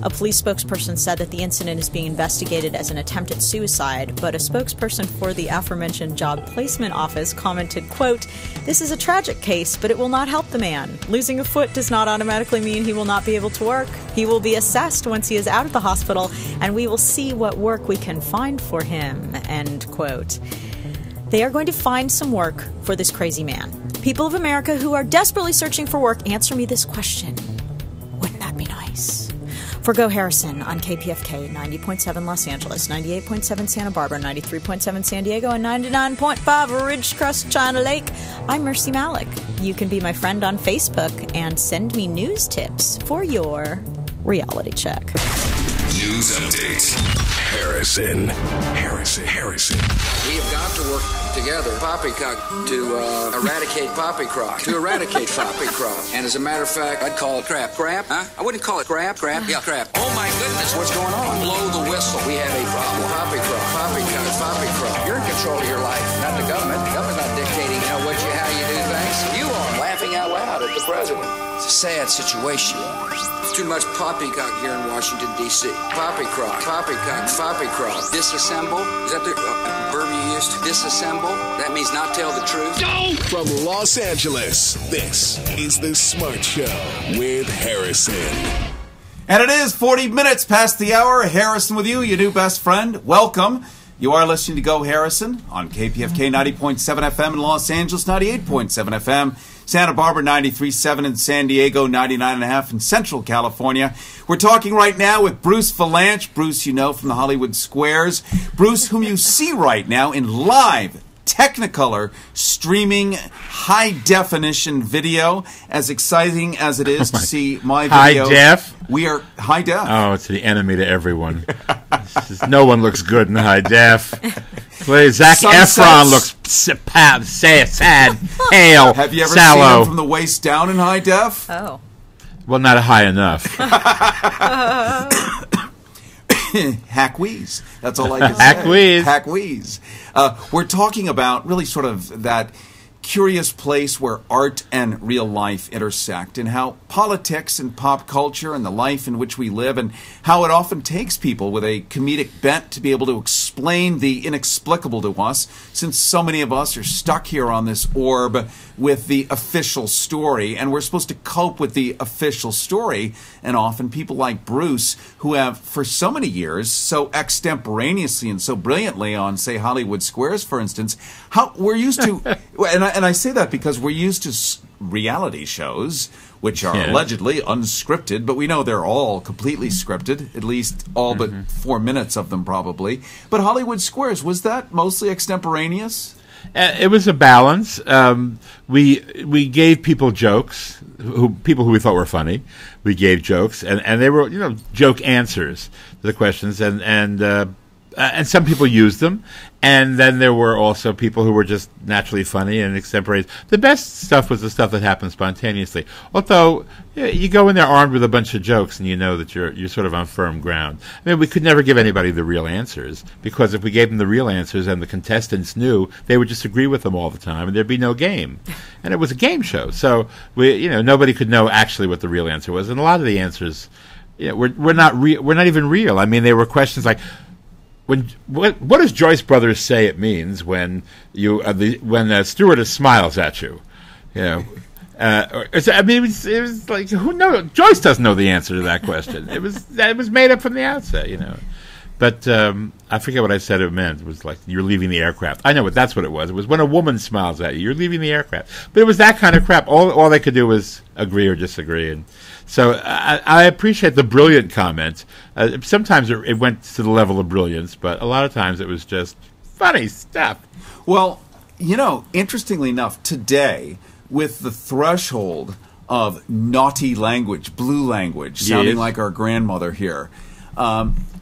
E: A police spokesperson said that the incident is being investigated as an attempted suicide, but a spokesperson for the aforementioned job placement office commented, quote, "This is a tragic case, but it will not help the man. Losing a foot does not automatically mean he will not be able to work. He will be assessed once he is out of the hospital, and we will see what work we can find for him," end quote. They are going to find some work for this crazy man. People of America who are desperately searching for work, answer me this question. Wouldn't that be nice? For Go Harrison on KPFK 90.7 Los Angeles, 98.7 Santa Barbara, 93.7 San Diego, and 99.5 Ridgecrest, China Lake, I'm Mercy Malik. You can be my friend on Facebook and send me news tips for your reality check.
D: News update. Harrison.
P: We have got to work together, poppycock, to eradicate poppycock. And as a matter of fact, I'd call it crap. Crap? Huh? I wouldn't call it crap. Yeah, crap. Oh my goodness, what's going on? Blow the whistle. We have a problem. Poppycock. You're in control of your life, not the government. The government's not dictating, how you do things. You are laughing out loud at the president. It's a sad situation. Too much poppycock here in Washington, D.C. Poppycock. Disassemble. Is that the verb you used? Disassemble? That means not tell the truth?
D: Go! From Los Angeles, this is The Smart Show with Harrison.
F: And it is 40 minutes past the hour. Harrison with you, your new best friend. Welcome. You are listening to Go Harrison on KPFK 90.7 FM in Los Angeles, 98.7 FM. Santa Barbara 93.7 in San Diego, 99.5 in Central California. We're talking right now with Bruce Vilanch. Bruce, you know, from the Hollywood Squares. Bruce, whom you see right now in live Technicolor streaming high-definition video. As exciting as it is to see my video.
C: High def?
F: We are high def.
C: Oh, it's the enemy to everyone. No one looks good in high def. Please, Zac Efron looks sad, pale,
F: Have you ever
C: sallow.
F: seen him from the waist down in high def?
E: Oh.
C: Well, not high enough.
F: Hack-wheeze. That's all I can say. Hack-wheeze. We're talking about really sort of that curious place where art and real life intersect, and how politics and pop culture and the life in which we live, and how it often takes people with a comedic bent to be able to explain the inexplicable to us, since so many of us are stuck here on this orb with the official story, and we're supposed to cope with the official story. And often people like Bruce, who have for so many years, so extemporaneously and so brilliantly on, say, Hollywood Squares, for instance, how we're used to, and I say that because we're used to reality shows, which are allegedly unscripted, but we know they're all completely scripted, at least all but 4 minutes of them probably. But Hollywood Squares, was that mostly extemporaneous?
C: It was a balance. We gave people jokes, people who we thought were funny. We gave jokes, and they were, joke answers to the questions, and some people used them. And then there were also people who were just naturally funny and extemporaneous. The best stuff was the stuff that happened spontaneously. Although you go in there armed with a bunch of jokes, and you know that you're sort of on firm ground. I mean, we could never give anybody the real answers, because if we gave them the real answers and the contestants knew, they would just agree with them all the time, and there'd be no game. And it was a game show, so nobody could know actually what the real answer was. And a lot of the answers, we're not even real. I mean, they were questions like, what does Joyce Brothers say it means when when a stewardess smiles at you? It was like, who knows? Joyce doesn't know the answer to that question. It was made up from the outset, But I forget what I said it meant. It was like, you're leaving the aircraft. I know, that's what it was. It was when a woman smiles at you, you're leaving the aircraft. But it was that kind of crap. All they could do was agree or disagree. And so I appreciate the brilliant comment. Sometimes it went to the level of brilliance, but a lot of times it was just funny stuff.
F: Well, interestingly enough, today, with the threshold of naughty language, blue language, sounding like our grandmother here,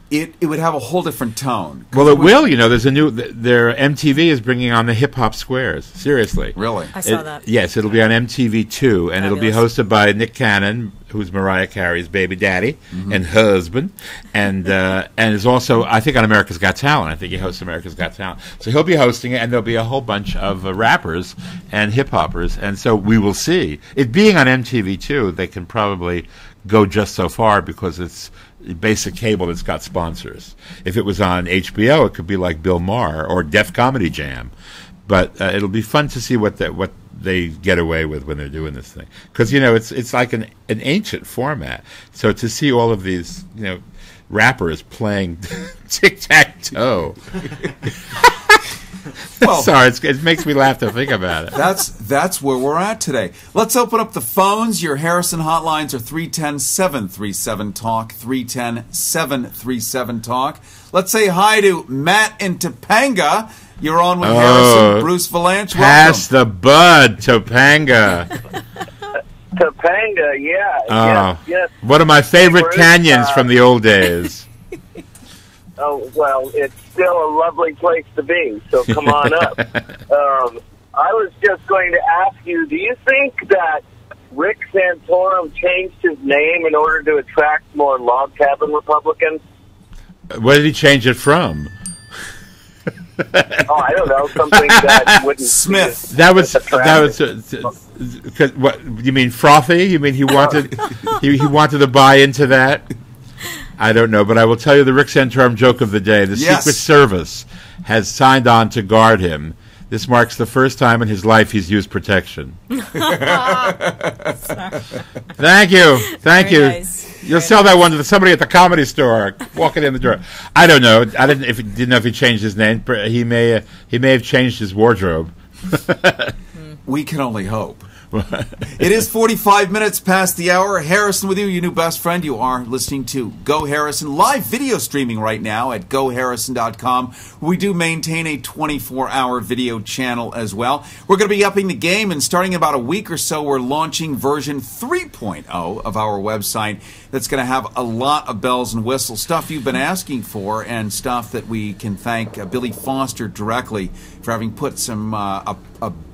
F: it would have a whole different tone.
C: Well, it will. There's their MTV is bringing on the Hip Hop Squares. Seriously.
F: Really?
E: I saw that.
C: Yes, it'll be on MTV2, and it'll be hosted by Nick Cannon, who's Mariah Carey's baby daddy and husband, and is also, I think, on America's Got Talent. I think he hosts America's Got Talent. So he'll be hosting it, and there'll be a whole bunch of rappers and hip-hoppers, and so we will see. It being on MTV2, they can probably go just so far, because it's basic cable that's got sponsors. If it was on HBO, it could be like Bill Maher or Def Comedy Jam. But it'll be fun to see what they get away with when they're doing this thing, because it's like an ancient format. So to see all of these rappers playing tic-tac-toe.
F: Well,
C: sorry, it makes me laugh to think about it.
F: That's where we're at today. Let's open up the phones. Your Harrison hotlines are 310-737-TALK, 310-737-TALK. Let's say hi to Matt in Topanga. You're on with Harrison. Bruce Vilanch,
C: pass the bud, Topanga.
K: Topanga, yeah. Yes.
C: One of my favorite canyons from the old days.
K: Oh, well, it's still a lovely place to be, so come on up. I was just going to ask you, do you think that Rick Santorum changed his name in order to attract more log cabin Republicans?
C: What did he change it from?
K: Oh, I don't know, something that wouldn't...
F: Smith.
C: That was what you mean, frothy? You mean he wanted he wanted to buy into that? I don't know, but I will tell you the Rick Santorum joke of the day. The Secret Service has signed on to guard him. This marks the first time in his life he's used protection. Thank you. Nice. You'll sell that one to somebody at the Comedy Store walking in the door. I don't know. I didn't know if he changed his name. He may have changed his wardrobe.
F: We can only hope. It is 45 minutes past the hour. Harrison with you, your new best friend. You are listening to Go Harrison, live video streaming right now at GoHarrison.com. We do maintain a 24-hour video channel as well. We're going to be upping the game, and starting in about a week or so, we're launching version 3.0 of our website. That's going to have a lot of bells and whistles, stuff you've been asking for, and stuff that we can thank Billy Foster directly for having put some a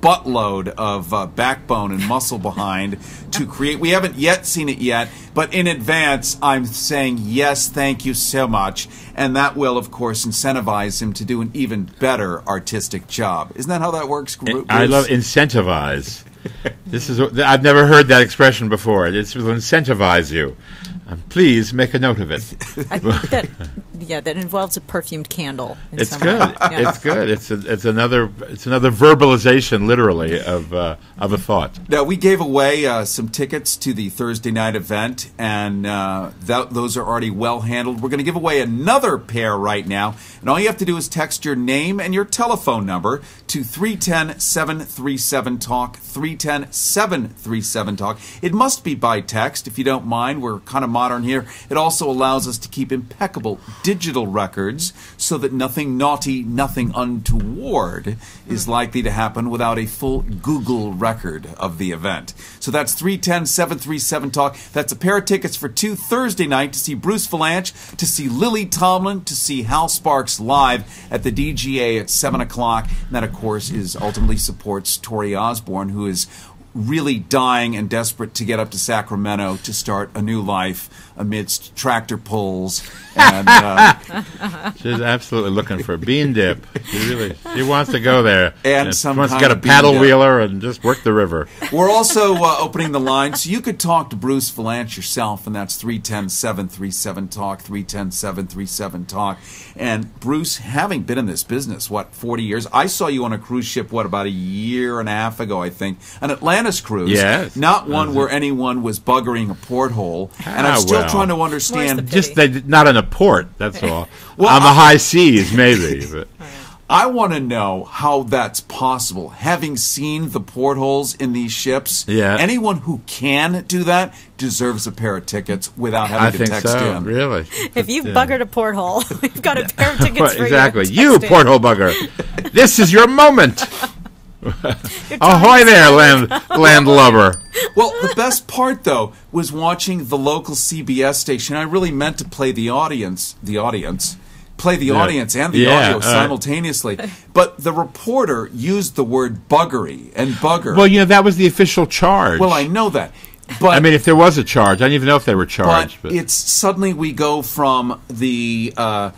F: buttload of backbone and muscle behind to create. We haven't yet seen it yet, but in advance, I'm saying yes, thank you so much, and that will, of course, incentivize him to do an even better artistic job. Isn't that how that works, Bruce?
C: I love incentivize. I've never heard that expression before. It will incentivize you. Please make a note of it.
E: I think that involves a perfumed candle.
C: It's good. Yeah. It's good. It's another verbalization, literally, of a thought.
F: Now, we gave away some tickets to the Thursday night event, and those are already well handled. We're going to give away another pair right now, and all you have to do is text your name and your telephone number to 310-737-TALK, 310-737-TALK. It must be by text, if you don't mind. We're kind of modern here. It also allows us to keep impeccable digital records so that nothing naughty, nothing untoward is likely to happen without a full Google record of the event. So that's 310-737-TALK. That's a pair of tickets for 2 Thursday night to see Bruce Vilanch, to see Lily Tomlin, to see Hal Sparks live at the DGA at 7 o'clock. And that, of course, ultimately supports Tori Osborne, who is really dying and desperate to get up to Sacramento to start a new life amidst tractor pulls. And
C: she's absolutely looking for a bean dip. She wants to go there.
F: And some
C: wants to get a paddle wheeler and just work the river.
F: We're also opening the line, so you could talk to Bruce Vilanch yourself, and that's 310-737-TALK, 310-737-TALK. And Bruce, having been in this business, 40 years? I saw you on a cruise ship, about a year and a half ago, I think, an Atlantis cruise.
C: Yes.
F: Not one where anyone was buggering a porthole. And I'm still trying to understand.
C: Just not in a port, that's all. On the high seas, maybe. But.
F: I want to know how that's possible. Having seen the portholes in these ships, anyone who can do that deserves a pair of tickets without having to text in.
C: Really?
E: If you've buggered a porthole, you've got a pair of tickets for
C: exactly.
E: you.
C: You porthole bugger. This is your moment. Ahoy there, landlubber.
F: Well, the best part, though, was watching the local CBS station. I really meant to play the audience and the audio simultaneously. But the reporter used the word buggery and bugger.
C: Well, that was the official charge.
F: Well, I know that. But
C: I mean, if there was a charge, I don't even know if they were charged.
F: But it's suddenly we go from the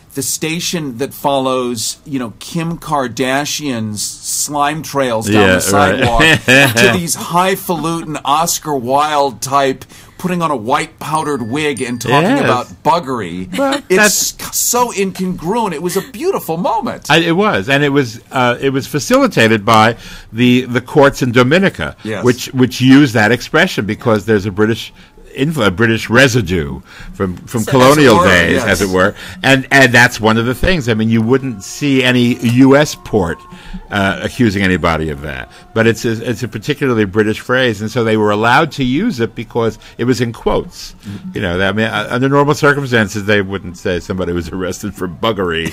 F: station that follows, Kim Kardashian's slime trails down the sidewalk to these highfalutin Oscar Wilde type putting on a white powdered wig and talking about buggery.
C: Well,
F: it's so incongruent. It was a beautiful moment.
C: It was, and it was facilitated by the courts in Dominica, which use that expression because there's a British residue from colonial days, as it were, and that's one of the things. I mean, you wouldn't see any U.S. port accusing anybody of that, but it's a particularly British phrase, and so they were allowed to use it because it was in quotes. You know, I mean, under normal circumstances, they wouldn't say somebody was arrested for buggery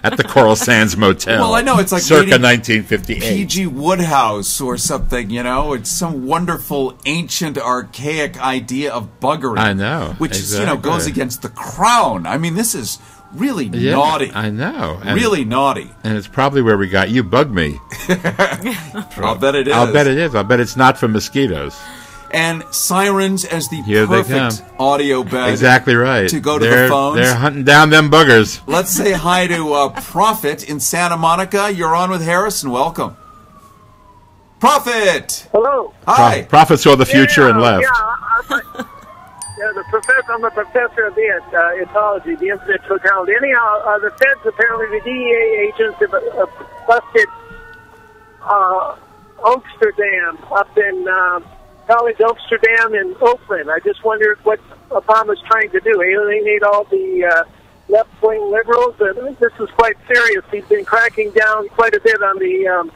C: at the Coral Sands Motel.
F: Well, I know it's like
C: circa 1958.
F: P.G. Woodhouse or something. You know, it's some wonderful ancient archaic idea of buggery.
C: I know,
F: which is, goes against the crown. I mean, this is really naughty.
C: I know,
F: really naughty.
C: And it's probably where we got "You Bug Me."
F: I'll bet it is.
C: I'll bet it is. I'll bet it's not from mosquitoes.
F: And sirens as the
C: Here
F: perfect audio bed.
C: Exactly right.
F: To go to the phones.
C: They're hunting down them buggers.
F: Let's say hi to Prophet in Santa Monica. You're on with Harrison. Welcome. Prophet!
Q: Hello.
F: Hi.
C: Prophet saw the future and left.
Q: I'm a professor of ecology, the incident totality. Anyhow, the feds, apparently the DEA agents have busted Amsterdam up in College Amsterdam in Oakland. I just wondered what Obama's trying to do. Alienate all the left-wing liberals. And this is quite serious. He's been cracking down quite a bit on the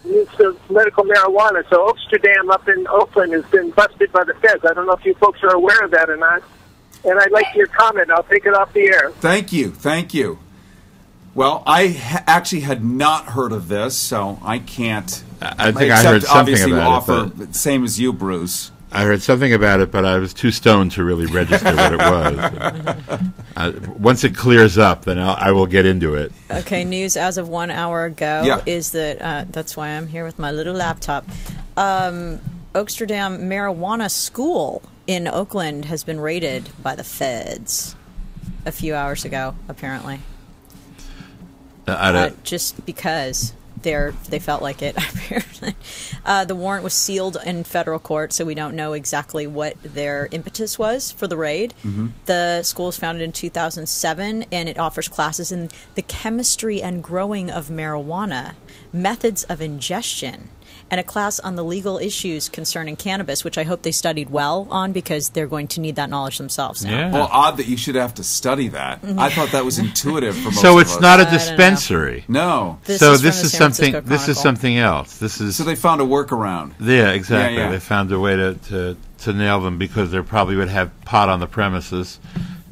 Q: use of medical marijuana. So Amsterdam up in Oakland has been busted by the feds. I don't know if you folks are aware of that or not. And I'd like your comment. I'll take it off the air.
F: Thank you. Thank you. Well, I actually had not heard of this, so I can't.
C: I think I heard something about it.
F: But same as you, Bruce.
C: I heard something about it, but I was too stoned to really register what it was. Once it clears up, then I will get into it.
E: Okay, news as of 1 hour ago is that, that's why I'm here with my little laptop. Amsterdam Marijuana School in Oakland has been raided by the feds a few hours ago, apparently. Just because they felt like it, apparently. The warrant was sealed in federal court, so we don't know exactly what their impetus was for the raid.
F: Mm-hmm.
E: The school was founded in 2007, and it offers classes in the chemistry and growing of marijuana, methods of ingestion, and a class on the legal issues concerning cannabis, which I hope they studied well on because they're going to need that knowledge themselves now.
C: Yeah.
F: Well, odd that you should have to study that. I thought that was intuitive for most
C: So
F: of
C: it's
F: us.
C: not a dispensary.
F: No.
C: This is something else. This is
F: so they found a workaround.
C: Yeah, exactly.
F: Yeah.
C: They found a way to nail them because they probably would have pot on the premises,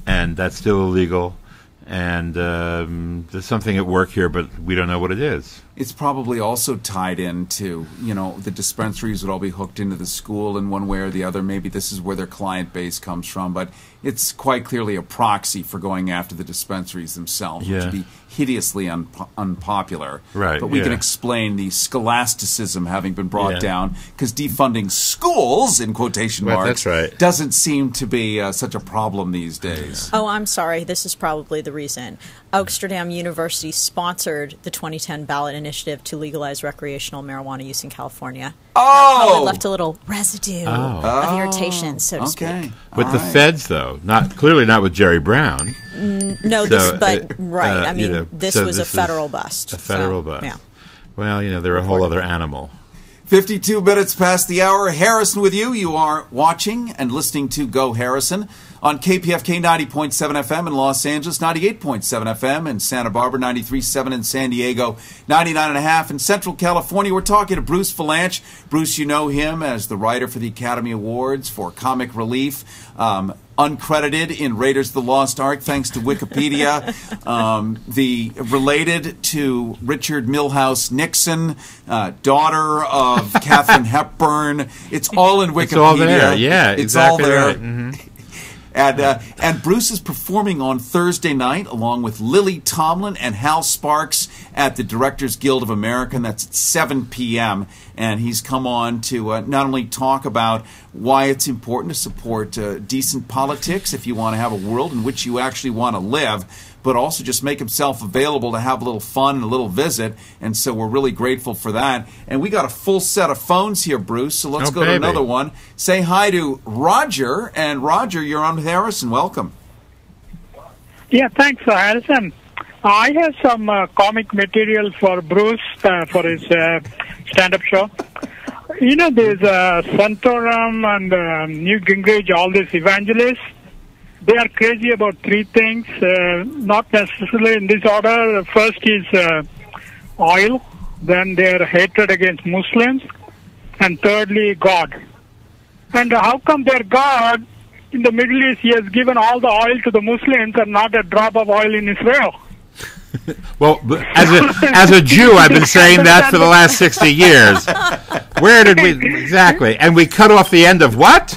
C: and that's still illegal. And there's something at work here, but we don't know what it is.
F: It's probably also tied into, the dispensaries would all be hooked into the school in one way or the other. Maybe this is where their client base comes from, but it's quite clearly a proxy for going after the dispensaries themselves, which would be hideously unpopular.
C: Right.
F: But we can explain the scholasticism having been brought down, because defunding schools, in quotation marks, doesn't seem to be such a problem these days.
E: Oh, I'm sorry. This is probably the reason. Amsterdam University sponsored the 2010 ballot initiative to legalize recreational marijuana use in California. That probably left a little residue of irritation, so to speak.
C: With the feds, though, clearly not with Jerry Brown.
E: No, I mean, this was a federal bust.
C: A federal bust.
E: Yeah.
C: Well, they're a whole other animal.
F: 52 minutes past the hour. Harrison with you. You are watching and listening to Go Harrison on KPFK 90.7 FM in Los Angeles, 98.7 FM in Santa Barbara, 93.7 in San Diego, 99.5 in Central California. We're talking to Bruce Vilanch. Bruce, you know him as the writer for the Academy Awards for Comic Relief. Uncredited in Raiders of the Lost Ark, thanks to Wikipedia. The related to Richard Milhouse Nixon, daughter of Katharine Hepburn. It's all in Wikipedia.
C: It's all there. Yeah,
F: it's
C: exactly
F: all there.
C: Right. Mm-hmm.
F: And Bruce is performing on Thursday night along with Lily Tomlin and Hal Sparks at the Directors Guild of America, and that's at 7 p.m. And he's come on to not only talk about why it's important to support decent politics if you want to have a world in which you actually want to live, but also just make himself available to have a little fun and a little visit. And so we're really grateful for that. And we got a full set of phones here, Bruce, so let's go to another one. Say hi to Roger. And Roger, you're on with Harrison. Welcome.
R: Yeah, thanks, Harrison. I have some comic material for Bruce for his stand-up show. You know, there's Santorum and Newt Gingrich, all these evangelists. They are crazy about three things, not necessarily in this order. First is oil, then their hatred against Muslims, and thirdly, God. And how come their God in the Middle East, he has given all the oil to the Muslims and not a drop of oil in Israel?
C: Well, as a Jew, I've been saying that for the last 60 years. Where did we exactly? And we cut off the end of what?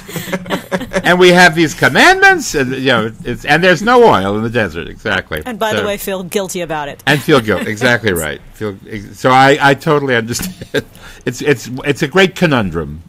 C: And we have these commandments, and and there's no oil in the desert. Exactly.
E: And by the way, feel guilty about it.
C: And feel guilty. Exactly right. So I totally understand. It's a great conundrum.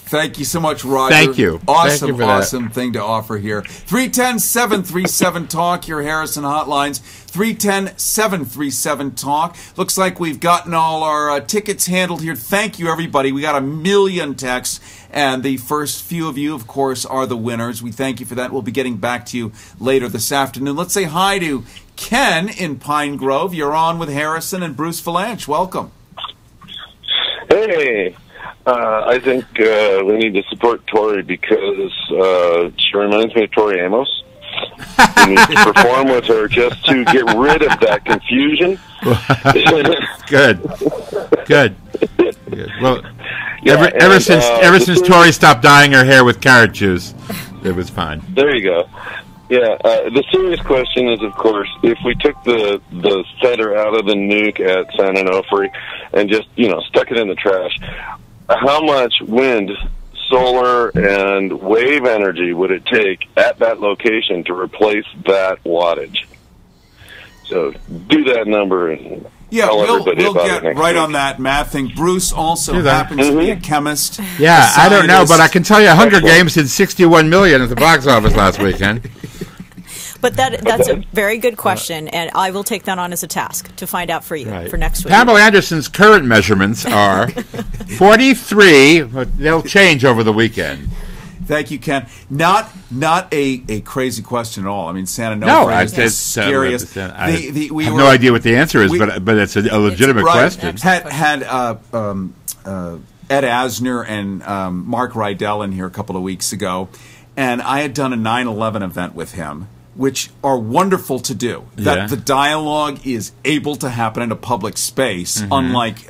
F: Thank you so much, Roger.
C: Thank you.
F: Awesome,
C: Thank you
F: awesome thing to offer here. 310-737-TALK, your Harrison hotlines. 310-737-TALK. Looks like we've gotten all our tickets handled here. Thank you, everybody. We got 1 million texts, and the first few of you, of course, are the winners. We thank you for that. We'll be getting back to you later this afternoon. Let's say hi to Ken in Pine Grove. You're on with Harrison and Bruce Vilanch. Welcome.
S: Hey. I think we need to support Tori because she reminds me of Tori Amos. We need to perform with her just to get rid of that confusion.
C: Good. Well,
S: yeah,
C: ever since Tori stopped dyeing her hair with carrot juice, it was fine.
S: There you go. Yeah, the serious question is, of course, if we took the center out of the nuke at San Onofre and just, stuck it in the trash, how much wind, solar, and wave energy would it take at that location to replace that wattage? So do that number and tell everybody
F: we'll
S: about
F: get
S: it next
F: right
S: week.
F: on that math thing. Bruce also happens to be a chemist.
C: Yeah, I don't know, but I can tell you Hunger
S: Excellent.
C: Games did 61 million at the box office last weekend.
E: But that's a very good question, and I will take that on as a task to find out for you for next week.
C: Pamela Anderson's current measurements are 43, but they'll change over the weekend.
F: Thank you, Ken. Not a crazy question at all. I mean, San
C: No,
F: is the scariest.
C: I have no idea what the answer is, but it's a legitimate question.
F: Had Ed Asner and Mark Rydell in here a couple of weeks ago, and I had done a 9/11 event with him, which are wonderful to do. That the dialogue is able to happen in a public space, unlike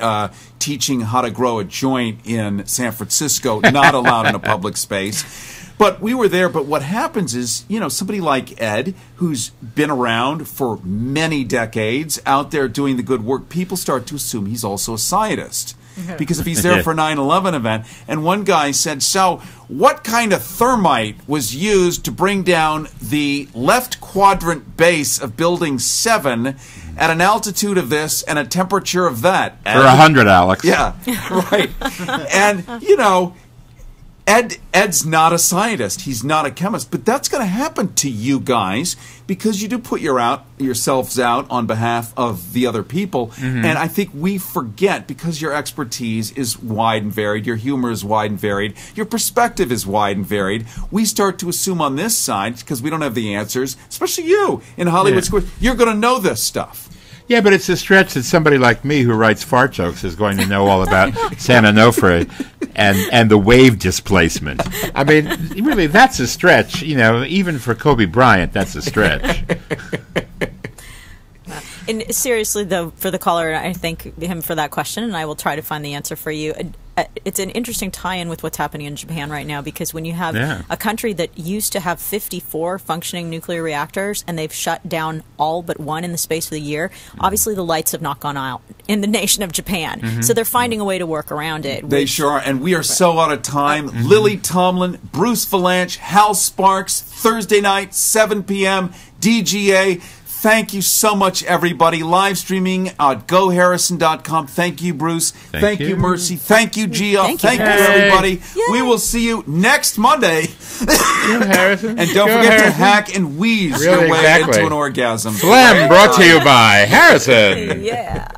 F: teaching how to grow a joint in San Francisco, not allowed in a public space. But we were there, but what happens is, somebody like Ed, who's been around for many decades, out there doing the good work, people start to assume he's also a scientist. Because if he's there for a 9/11 event, and one guy said, so what kind of thermite was used to bring down the left quadrant base of Building 7 at an altitude of this and a temperature of that?
C: For 100, Alex.
F: Yeah, right. And, Ed's not a scientist. He's not a chemist. But that's going to happen to you guys because you do put yourselves out on behalf of the other people. And I think we forget, because your expertise is wide and varied, your humor is wide and varied, your perspective is wide and varied, we start to assume on this side, because we don't have the answers, especially you in Hollywood Square, you're going to know this stuff.
C: Yeah, but it's a stretch that somebody like me who writes fart jokes is going to know all about San Onofre and the wave displacement. I mean, really, that's a stretch. Even for Kobe Bryant, that's a stretch.
E: And seriously, though, for the caller, I thank him for that question, and I will try to find the answer for you. It's an interesting tie-in with what's happening in Japan right now, because when you have a country that used to have 54 functioning nuclear reactors and they've shut down all but one in the space of the year, obviously the lights have not gone out in the nation of Japan. So they're finding a way to work around it.
F: They sure are, and we are so out of time. Lily Tomlin, Bruce Vilanch, Hal Sparks, Thursday night, 7 p.m., DGA. Thank you so much, everybody. Live streaming at GoHarrison.com. Thank you, Bruce. Thank you, Mercy. Thank you, Gia. Thank you, everybody. Yay. We will see you next Monday.
C: Harrison.
F: And don't forget to hack and wheeze your way into an orgasm.
C: Slam brought to you by Harrison.
E: Yeah.